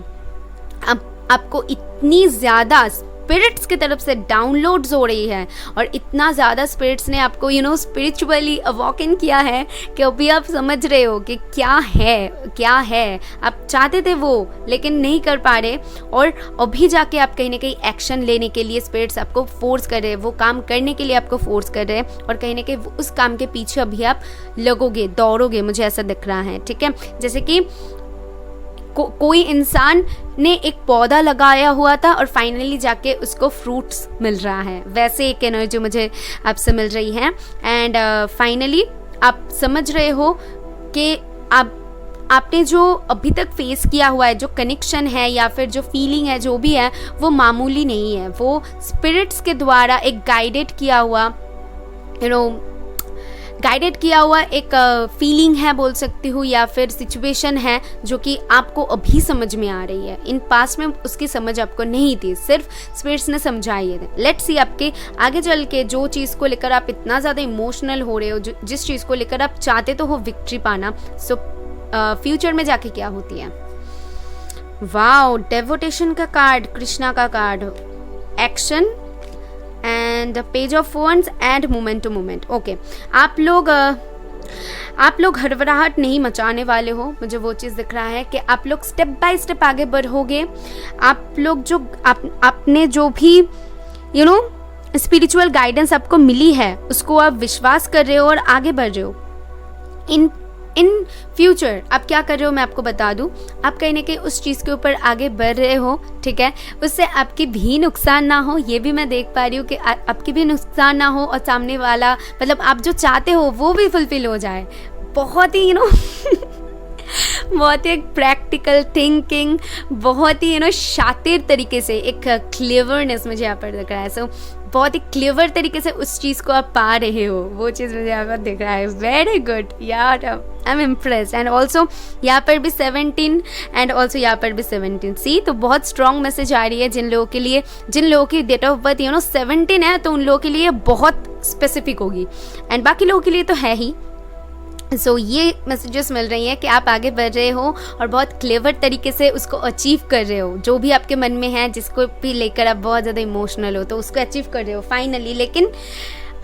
आपको इतनी ज़्यादा स्पिरिट्स की तरफ से डाउनलोड्स हो रही है, और इतना ज़्यादा स्पिरिट्स ने आपको यू नो स्पिरिचुअली अवॉकन किया है कि अभी आप समझ रहे हो कि क्या है आप चाहते थे वो, लेकिन नहीं कर पा रहे, और अभी जाके आप कहीं ना कहीं एक्शन लेने के लिए स्पिरिट्स आपको फोर्स कर रहे हैं, वो काम करने के लिए आपको फोर्स कर रहे हैं, और कहीं ना कहीं उस काम के पीछे अभी आप लगोगे, दौड़ोगे, मुझे ऐसा दिख रहा है। ठीक है, जैसे कि कोई इंसान ने एक पौधा लगाया हुआ था और फाइनली जाके उसको फ्रूट्स मिल रहा है, वैसे एक एनर्जी मुझे आपसे मिल रही है। एंड फाइनली आप समझ रहे हो कि आपने जो अभी तक फेस किया हुआ है, जो कनेक्शन है या फिर जो फीलिंग है, जो भी है, वो मामूली नहीं है, वो स्पिरिट्स के द्वारा एक गाइडेड किया हुआ गाइडेड किया हुआ एक फीलिंग है बोल सकती हूँ, या फिर सिचुएशन है जो कि आपको अभी समझ में आ रही है। इन पास्ट में उसकी समझ आपको नहीं थी, सिर्फ स्पिरिट्स ने समझाई है। लेट्स सी आपके आगे चल के जो चीज़ को लेकर आप इतना ज़्यादा इमोशनल हो रहे हो, जिस चीज़ को लेकर आप चाहते तो हो विक्ट्री पाना, सो फ्यूचर में जाके क्या होती है। वाओ, डेवोटेशन का कार्ड, कृष्णा का card, action and page of wands and moment to moment. Okay, आप लोग हड़बड़ाहट नहीं मचाने वाले हो, मुझे वो चीज़ दिख रहा है कि आप लोग स्टेप बाय स्टेप आगे बढ़ोगे। आप लोग जो आपने जो भी स्पिरिचुअल गाइडेंस आपको मिली है उसको आप विश्वास कर रहे हो और आगे बढ़ रहे हो। इन फ्यूचर आप क्या कर रहे हो मैं आपको बता दूं, आप कहीं ना कहीं उस चीज़ के ऊपर आगे बढ़ रहे हो, ठीक है। उससे आपकी भी नुकसान ना हो, ये भी मैं देख पा रही हूँ कि आपकी भी नुकसान ना हो और सामने वाला मतलब आप जो चाहते हो वो भी फुलफिल हो जाए। बहुत ही बहुत ही प्रैक्टिकल थिंकिंग, बहुत ही शातिर तरीके से एक क्लेवरनेस मुझे यहाँ पर दिख रहा है। सो बहुत ही क्लेवर तरीके से उस चीज़ को आप पा रहे हो, वो चीज़ मुझे यहाँ पर दिख रहा है। वेरी गुड यार, I am impress. And also यहाँ पर भी 17 एंड ऑल्सो यहाँ पर भी 17 सी, तो बहुत स्ट्रॉन्ग मैसेज आ रही है जिन लोगों की डेट ऑफ बर्थ 17 है, तो उन लोगों के लिए बहुत स्पेसिफिक होगी एंड बाकी लोगों के लिए तो है ही। सो ये मैसेजेस मिल रही हैं कि आप आगे बढ़ रहे हो और बहुत क्लेवर तरीके से उसको अचीव कर रहे हो। जो भी आपके मन में है, जिसको भी लेकर आप बहुत ज़्यादा इमोशनल हो, तो उसको अचीव कर रहे हो फाइनली। लेकिन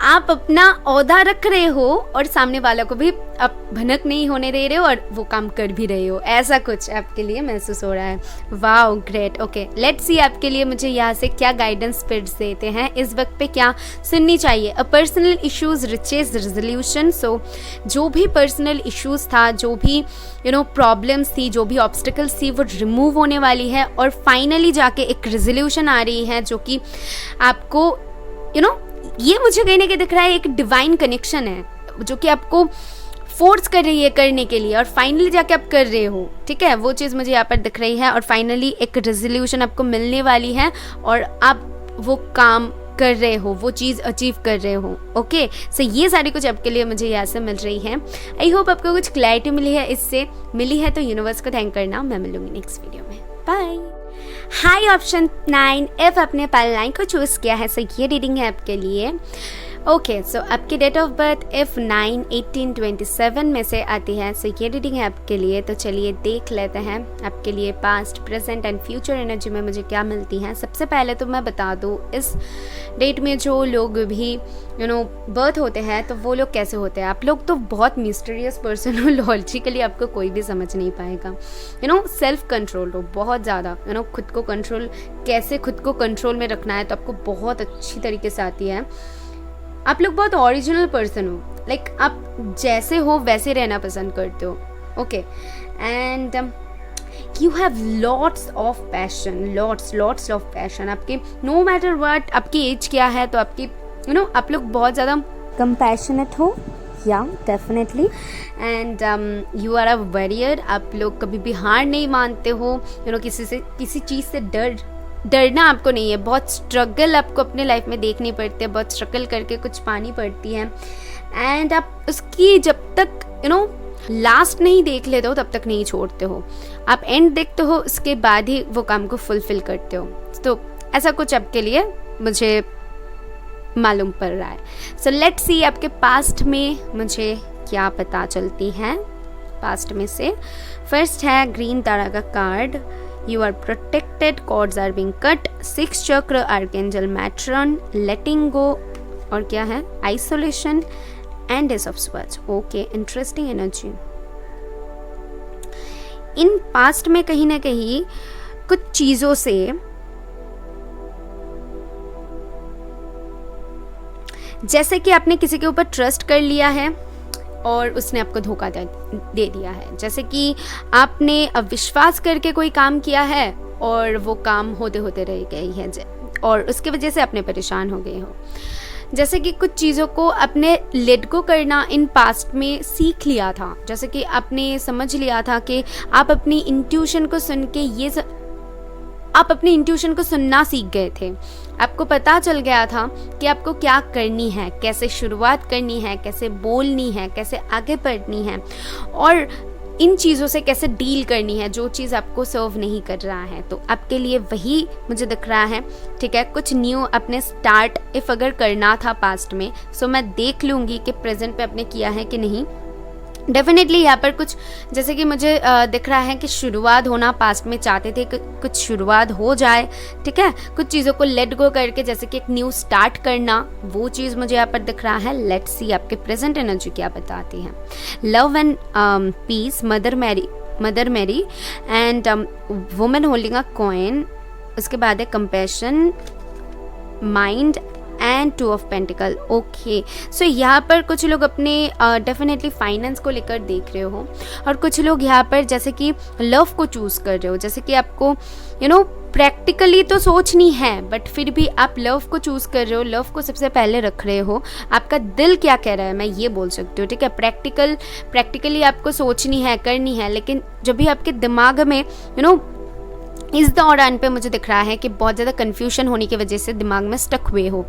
आप अपना औहदा रख रहे हो और सामने वाला को भी आप भनक नहीं होने दे रहे हो और वो काम कर भी रहे हो, ऐसा कुछ आपके लिए महसूस हो रहा है। Wow, great. Okay, let's see आपके लिए मुझे यहाँ से क्या गाइडेंस स्पिरिट्स देते हैं इस वक्त पे, क्या सुननी चाहिए। A personal issues riches resolution. So जो भी पर्सनल इश्यूज था, जो भी प्रॉब्लम्स थी, जो भी ऑब्स्टिकल्स थी, वो रिमूव होने वाली है और फाइनली जाके एक रेजोल्यूशन आ रही है जो कि आपको ये मुझे कहीं ना कहीं दिख रहा है एक डिवाइन कनेक्शन है जो कि आपको फोर्स कर रही है करने के लिए और फाइनली जाके आप कर रहे हो, ठीक है। वो चीज़ मुझे यहाँ पर दिख रही है और फाइनली एक रेजोल्यूशन आपको मिलने वाली है और आप वो काम कर रहे हो, वो चीज़ अचीव कर रहे हो। ओके, सो ये सारी कुछ आपके लिए मुझे यहाँ से मिल रही है। आई होप आपको कुछ क्लैरिटी मिली है तो यूनिवर्स को थैंक करना। मैं मिलूंगी नेक्स्ट वीडियो में। बाय। हाई ऑप्शन 9, इफ आपने पायल 9 को चूज़ किया है, सो ये रीडिंग है आपके लिए। ओके, सो आपकी डेट ऑफ बर्थ इफ 9, 18, 27 में से आती है, सो ये रीडिंग है आपके लिए। तो चलिए देख लेते हैं आपके लिए past, present and future energy में मुझे क्या मिलती हैं। सबसे पहले तो मैं बता दूँ, इस डेट में जो लोग भी बर्थ होते हैं तो वो लोग कैसे होते हैं। आप लोग तो बहुत मिस्टीरियस पर्सन हो, लॉजिकली आपको कोई भी समझ नहीं पाएगा। सेल्फ कंट्रोल हो बहुत ज़्यादा, खुद को कंट्रोल, कैसे खुद को कंट्रोल में रखना है तो आपको बहुत अच्छी तरीके से आती है। आप लोग बहुत ओरिजिनल पर्सन हो, लाइक आप जैसे हो वैसे रहना पसंद करते हो। Okay, and you have lots of passion, lots of passion. आपके नो मैटर व्हाट, आपकी एज क्या है तो आपकी आप लोग बहुत ज़्यादा कंपैशनेट हो, या definitely. And you are a warrior. आप लोग कभी भी हार नहीं मानते हो। किसी चीज़ से डरना आपको नहीं है। बहुत स्ट्रगल आपको अपने लाइफ में देखनी पड़ती है, बहुत स्ट्रगल करके कुछ पानी पड़ती है एंड आप उसकी जब तक लास्ट नहीं देख लेते हो तब तक नहीं छोड़ते हो। आप एंड देखते हो, उसके बाद ही वो काम को फुलफिल करते हो। तो ऐसा कुछ आपके लिए मुझे मालूम पड़ रहा है। सो लेट्स सी आपके पास्ट में मुझे क्या पता चलती है। पास्ट में से फर्स्ट है ग्रीन तारा का card, you are protected, cords are being cut, 6 chakra, archangel Metatron, letting go, और क्या है isolation and ace of swords. Okay, interesting energy. In past में कहीं ना कहीं कुछ चीजों से जैसे कि आपने किसी के ऊपर ट्रस्ट कर लिया है और उसने आपको धोखा दे दिया है। जैसे कि आपने अविश्वास करके कोई काम किया है और वो काम होते होते रह गई है और उसकी वजह से आपने परेशान हो गए हो। जैसे कि कुछ चीज़ों को अपने लेट गो करना इन पास्ट में सीख लिया था। जैसे कि आपने समझ लिया था कि आप अपनी इंट्यूशन को सुन के आप अपने इंट्यूशन को सुनना सीख गए थे, आपको पता चल गया था कि आपको क्या करनी है, कैसे शुरुआत करनी है, कैसे बोलनी है, कैसे आगे बढ़नी है और इन चीज़ों से कैसे डील करनी है जो चीज़ आपको सर्व नहीं कर रहा है। तो आपके लिए वही मुझे दिख रहा है, ठीक है। कुछ न्यू अपने स्टार्ट इफ़ अगर करना था पास्ट में, सो मैं देख लूँगी कि प्रेजेंट पे आपने किया है कि नहीं। डेफिनेटली यहाँ पर कुछ जैसे कि मुझे दिख रहा है कि शुरुआत होना पास्ट में चाहते थे कि कुछ शुरुआत हो जाए, ठीक है। कुछ चीज़ों को लेट गो करके जैसे कि एक न्यू स्टार्ट करना, वो चीज़ मुझे यहाँ पर दिख रहा है। लेट्स सी आपके प्रेजेंट एनर्जी क्या बताती है। Love and peace, mother Mary and women holding a coin, उसके बाद है compassion, mind and 2 of pentacle. Okay, so यहाँ पर कुछ लोग अपने डेफिनेटली फाइनेंस को लेकर देख रहे हो और कुछ लोग यहाँ पर जैसे कि लव को चूज़ कर रहे हो, जैसे कि आपको प्रैक्टिकली तो सोचनी है बट फिर भी आप लव को चूज़ कर रहे हो, लव को सबसे पहले रख रहे हो। आपका दिल क्या कह रहा है मैं ये बोल सकती हूँ, ठीक है। प्रैक्टिकली आपको सोचनी है, करनी है, लेकिन जब भी आपके दिमाग में इस दौरान पे मुझे दिख रहा है कि बहुत ज़्यादा कन्फ्यूजन होने की वजह से दिमाग में स्टक हुए हो,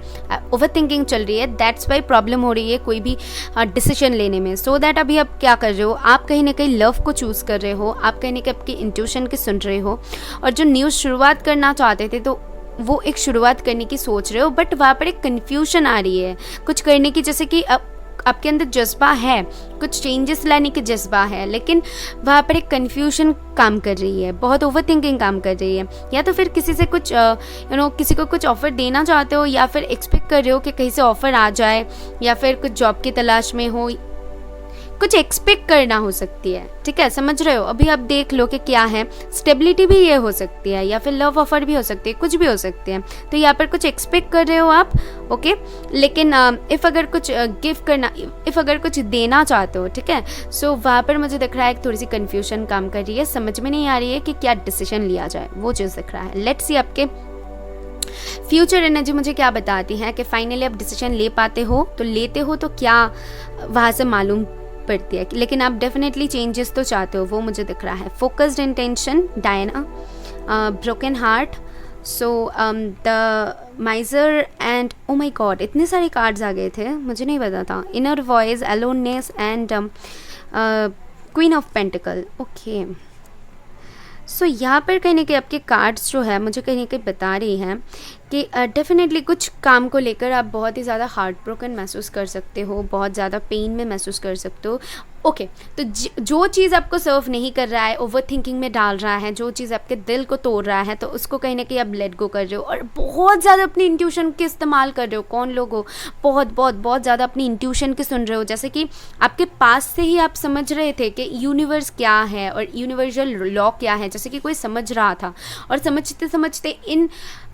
ओवर थिंकिंग चल रही है, दैट्स वाई प्रॉब्लम हो रही है कोई भी डिसीजन लेने में। सो दैट अभी आप क्या कर रहे हो, आप कहीं ना कहीं लव को चूज़ कर रहे हो, आप कहीं ना कहीं आपकी इंट्यूशन की सुन रहे हो और जो न्यू शुरुआत करना चाहते थे तो वो एक शुरुआत करने की सोच रहे हो, बट वहाँ पर एक कन्फ्यूजन आ रही है कुछ करने की, जैसे कि आपके अंदर जज्बा है, कुछ चेंजेस लाने की जज्बा है, लेकिन वहाँ पर एक कन्फ्यूजन काम कर रही है, बहुत ओवर थिंकिंग काम कर रही है। या तो फिर किसी से कुछ किसी को कुछ ऑफ़र देना चाहते हो या फिर एक्सपेक्ट कर रहे हो कि कहीं से ऑफ़र आ जाए, या फिर कुछ जॉब की तलाश में हो, कुछ एक्सपेक्ट करना हो सकती है, ठीक है। समझ रहे हो, अभी आप देख लो कि क्या है। स्टेबिलिटी भी ये हो सकती है या फिर लव ऑफर भी हो सकती है, कुछ भी हो सकती है। तो यहाँ पर कुछ एक्सपेक्ट कर रहे हो आप, ओके। लेकिन इफ़ अगर कुछ गिफ्ट करना, इफ़ अगर कुछ देना चाहते हो, ठीक है, सो वहाँ पर मुझे दिख रहा है थोड़ी सी कन्फ्यूजन काम कर रही है, समझ में नहीं आ रही है कि क्या डिसीजन लिया जाए, वो चीज़ दिख रहा है। लेट्स सी आपके फ्यूचर एनर्जी मुझे क्या बताती है कि फाइनली आप डिसीजन ले पाते हो, तो लेते हो तो क्या वहाँ से मालूम पड़ती है, लेकिन आप डेफिनेटली चेंजेस तो चाहते हो, वो मुझे दिख रहा है। Focused intention, Diana, broken heart, so the माइजर and oh my God, इतने सारे कार्ड्स आ गए थे, मुझे नहीं पता था। Inner voice, aloneness and queen of pentacle. Okay, so यहाँ पर कहीं ना कहीं आपके कार्ड्स जो है मुझे कहीं ना कहीं बता रही हैं कि डेफिनेटली कुछ काम को लेकर आप बहुत ही ज़्यादा हार्ट ब्रोकन महसूस कर सकते हो, बहुत ज़्यादा पेन में महसूस कर सकते हो। ओके, तो जो चीज़ आपको सर्व नहीं कर रहा है, ओवर थिंकिंग में डाल रहा है, जो चीज़ आपके दिल को तोड़ रहा है, तो उसको कहीं ना कहीं आप लेट गो कर रहे हो और बहुत ज़्यादा अपनी इंट्यूशन के इस्तेमाल कर रहे हो। कौन लोग हो, बहुत ज़्यादा अपनी इंट्यूशन की सुन रहे हो, जैसे कि आपके पास से ही आप समझ रहे थे कि यूनिवर्स क्या है और यूनिवर्सल लॉ क्या है, जैसे कि कोई समझ रहा था। और समझते समझते इन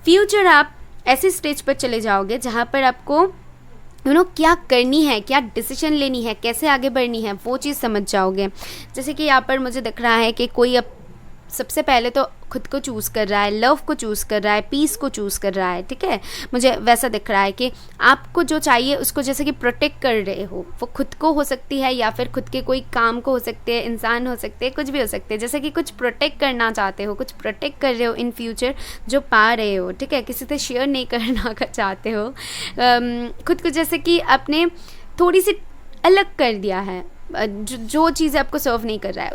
फ्यूचर आप ऐसे स्टेज पर चले जाओगे जहाँ पर आपको क्या करनी है, क्या डिसीजन लेनी है, कैसे आगे बढ़नी है, वो चीज़ समझ जाओगे। जैसे कि यहाँ पर मुझे दिख रहा है कि कोई अब सबसे पहले तो खुद को चूज़ कर रहा है, लव को चूज़ कर रहा है, पीस को चूज़ कर रहा है, ठीक है। मुझे वैसा दिख रहा है कि आपको जो चाहिए उसको जैसे कि प्रोटेक्ट कर रहे हो, वो खुद को हो सकती है या फिर खुद के कोई काम को हो सकते हैं, इंसान हो सकते हैं, कुछ भी हो सकते हैं। जैसे कि कुछ प्रोटेक्ट करना चाहते हो, कुछ प्रोटेक्ट कर रहे हो इन फ्यूचर जो पा रहे हो, ठीक है। किसी से शेयर नहीं करना चाहते हो खुद को, जैसे कि आपने थोड़ी सी अलग कर दिया है, जो चीज़ आपको सर्व नहीं कर रहा है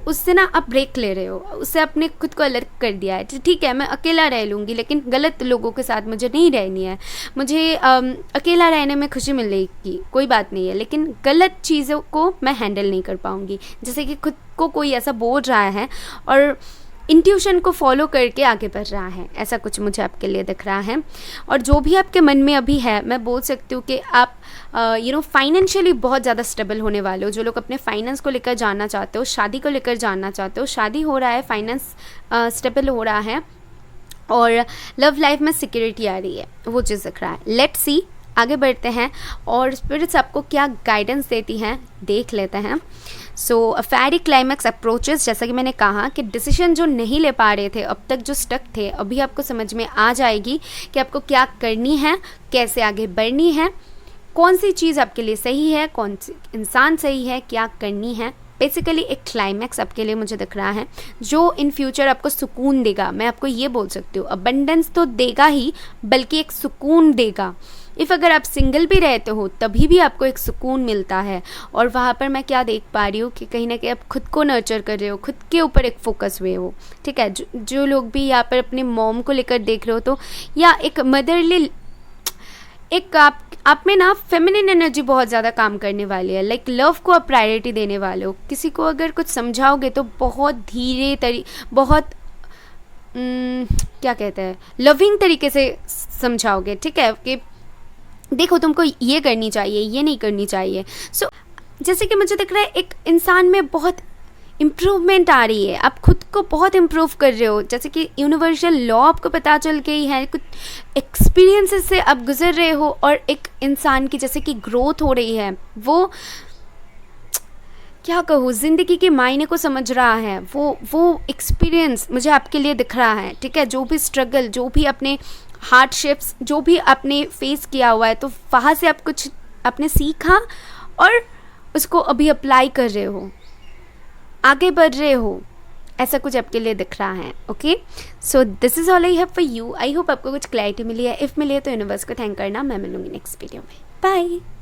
उससे ना आप ब्रेक ले रहे हो, उससे आपने खुद को अलग कर दिया है। ठीक है, मैं अकेला रह लूँगी लेकिन गलत लोगों के साथ मुझे नहीं रहनी है। मुझे अकेला रहने में खुशी मिलेगी, कोई बात नहीं है, लेकिन गलत चीज़ों को मैं हैंडल नहीं कर पाऊँगी। जैसे कि खुद को कोई ऐसा बोल रहा है और इंट्यूशन को फॉलो करके आगे बढ़ रहा है, ऐसा कुछ मुझे आपके लिए दिख रहा है। और जो भी आपके मन में अभी है, मैं बोल सकती हूँ कि आप फाइनेंशियली बहुत ज़्यादा स्टेबल होने वाले हो। जो लोग अपने फाइनेंस को लेकर जानना चाहते हो, शादी को लेकर जानना चाहते हो, शादी हो रहा है, फाइनेंस स्टेबल हो रहा है और लव लाइफ में सिक्योरिटी आ रही है, वो चीज़ दिख रहा है। लेट्स सी, आगे बढ़ते हैं और स्पिरिट्स आपको क्या गाइडेंस देती हैं देख लेते हैं। सो फेरी क्लाइमैक्स अप्रोचेस, जैसा कि मैंने कहा कि डिसीजन जो नहीं ले पा रहे थे अब तक, जो स्टक थे, अभी आपको समझ में आ जाएगी कि आपको क्या करनी है, कैसे आगे बढ़नी है, कौन सी चीज़ आपके लिए सही है, कौन सी इंसान सही है, क्या करनी है, बेसिकली एक क्लाइमैक्स आपके लिए मुझे दिख रहा है जो इन फ्यूचर आपको सुकून देगा। मैं आपको ये बोल सकती हूँ, अबंडेंस तो देगा ही बल्कि एक सुकून देगा। इफ़ अगर आप सिंगल भी रहते हो तभी भी आपको एक सुकून मिलता है। और वहाँ पर मैं क्या देख पा रही हूँ कि कहीं ना कहीं आप खुद को नर्चर कर रहे हो, खुद के ऊपर एक फोकस हुए हो, ठीक है। जो लोग भी यहाँ पर अपने मॉम को लेकर देख रहे हो, तो या एक मदरली, एक आप में ना फेमिनिन एनर्जी बहुत ज़्यादा काम करने वाली है। लाइक लव को आप प्रायोरिटी देने वाले हो। किसी को अगर कुछ समझाओगे तो बहुत धीरे बहुत क्या कहते हैं, लविंग तरीके से समझाओगे, ठीक है, कि देखो तुमको ये करनी चाहिए, ये नहीं करनी चाहिए। सो जैसे कि मुझे दिख रहा है एक इंसान में बहुत इम्प्रूवमेंट आ रही है, आप खुद को बहुत इम्प्रूव कर रहे हो। जैसे कि यूनिवर्सल लॉ आपको पता चल गई है, कुछ एक्सपीरियंसेस से आप गुजर रहे हो और एक इंसान की जैसे कि ग्रोथ हो रही है। वो क्या कहूँ, ज़िंदगी के मायने को समझ रहा है। वो एक्सपीरियंस मुझे आपके लिए दिख रहा है, ठीक है। जो भी स्ट्रगल, जो भी अपने हार्डशिप्स, जो भी आपने फेस किया हुआ है, तो वहाँ से आप कुछ आपने सीखा और उसको अभी अप्लाई कर रहे हो, आगे बढ़ रहे हो, ऐसा कुछ आपके लिए दिख रहा है। Okay, so this is all I have for you. I hope आपको कुछ क्लैरिटी मिली है। इफ़ मिली है तो यूनिवर्स को थैंक करना। मैं मिलूंगी नेक्स्ट वीडियो में। बाय।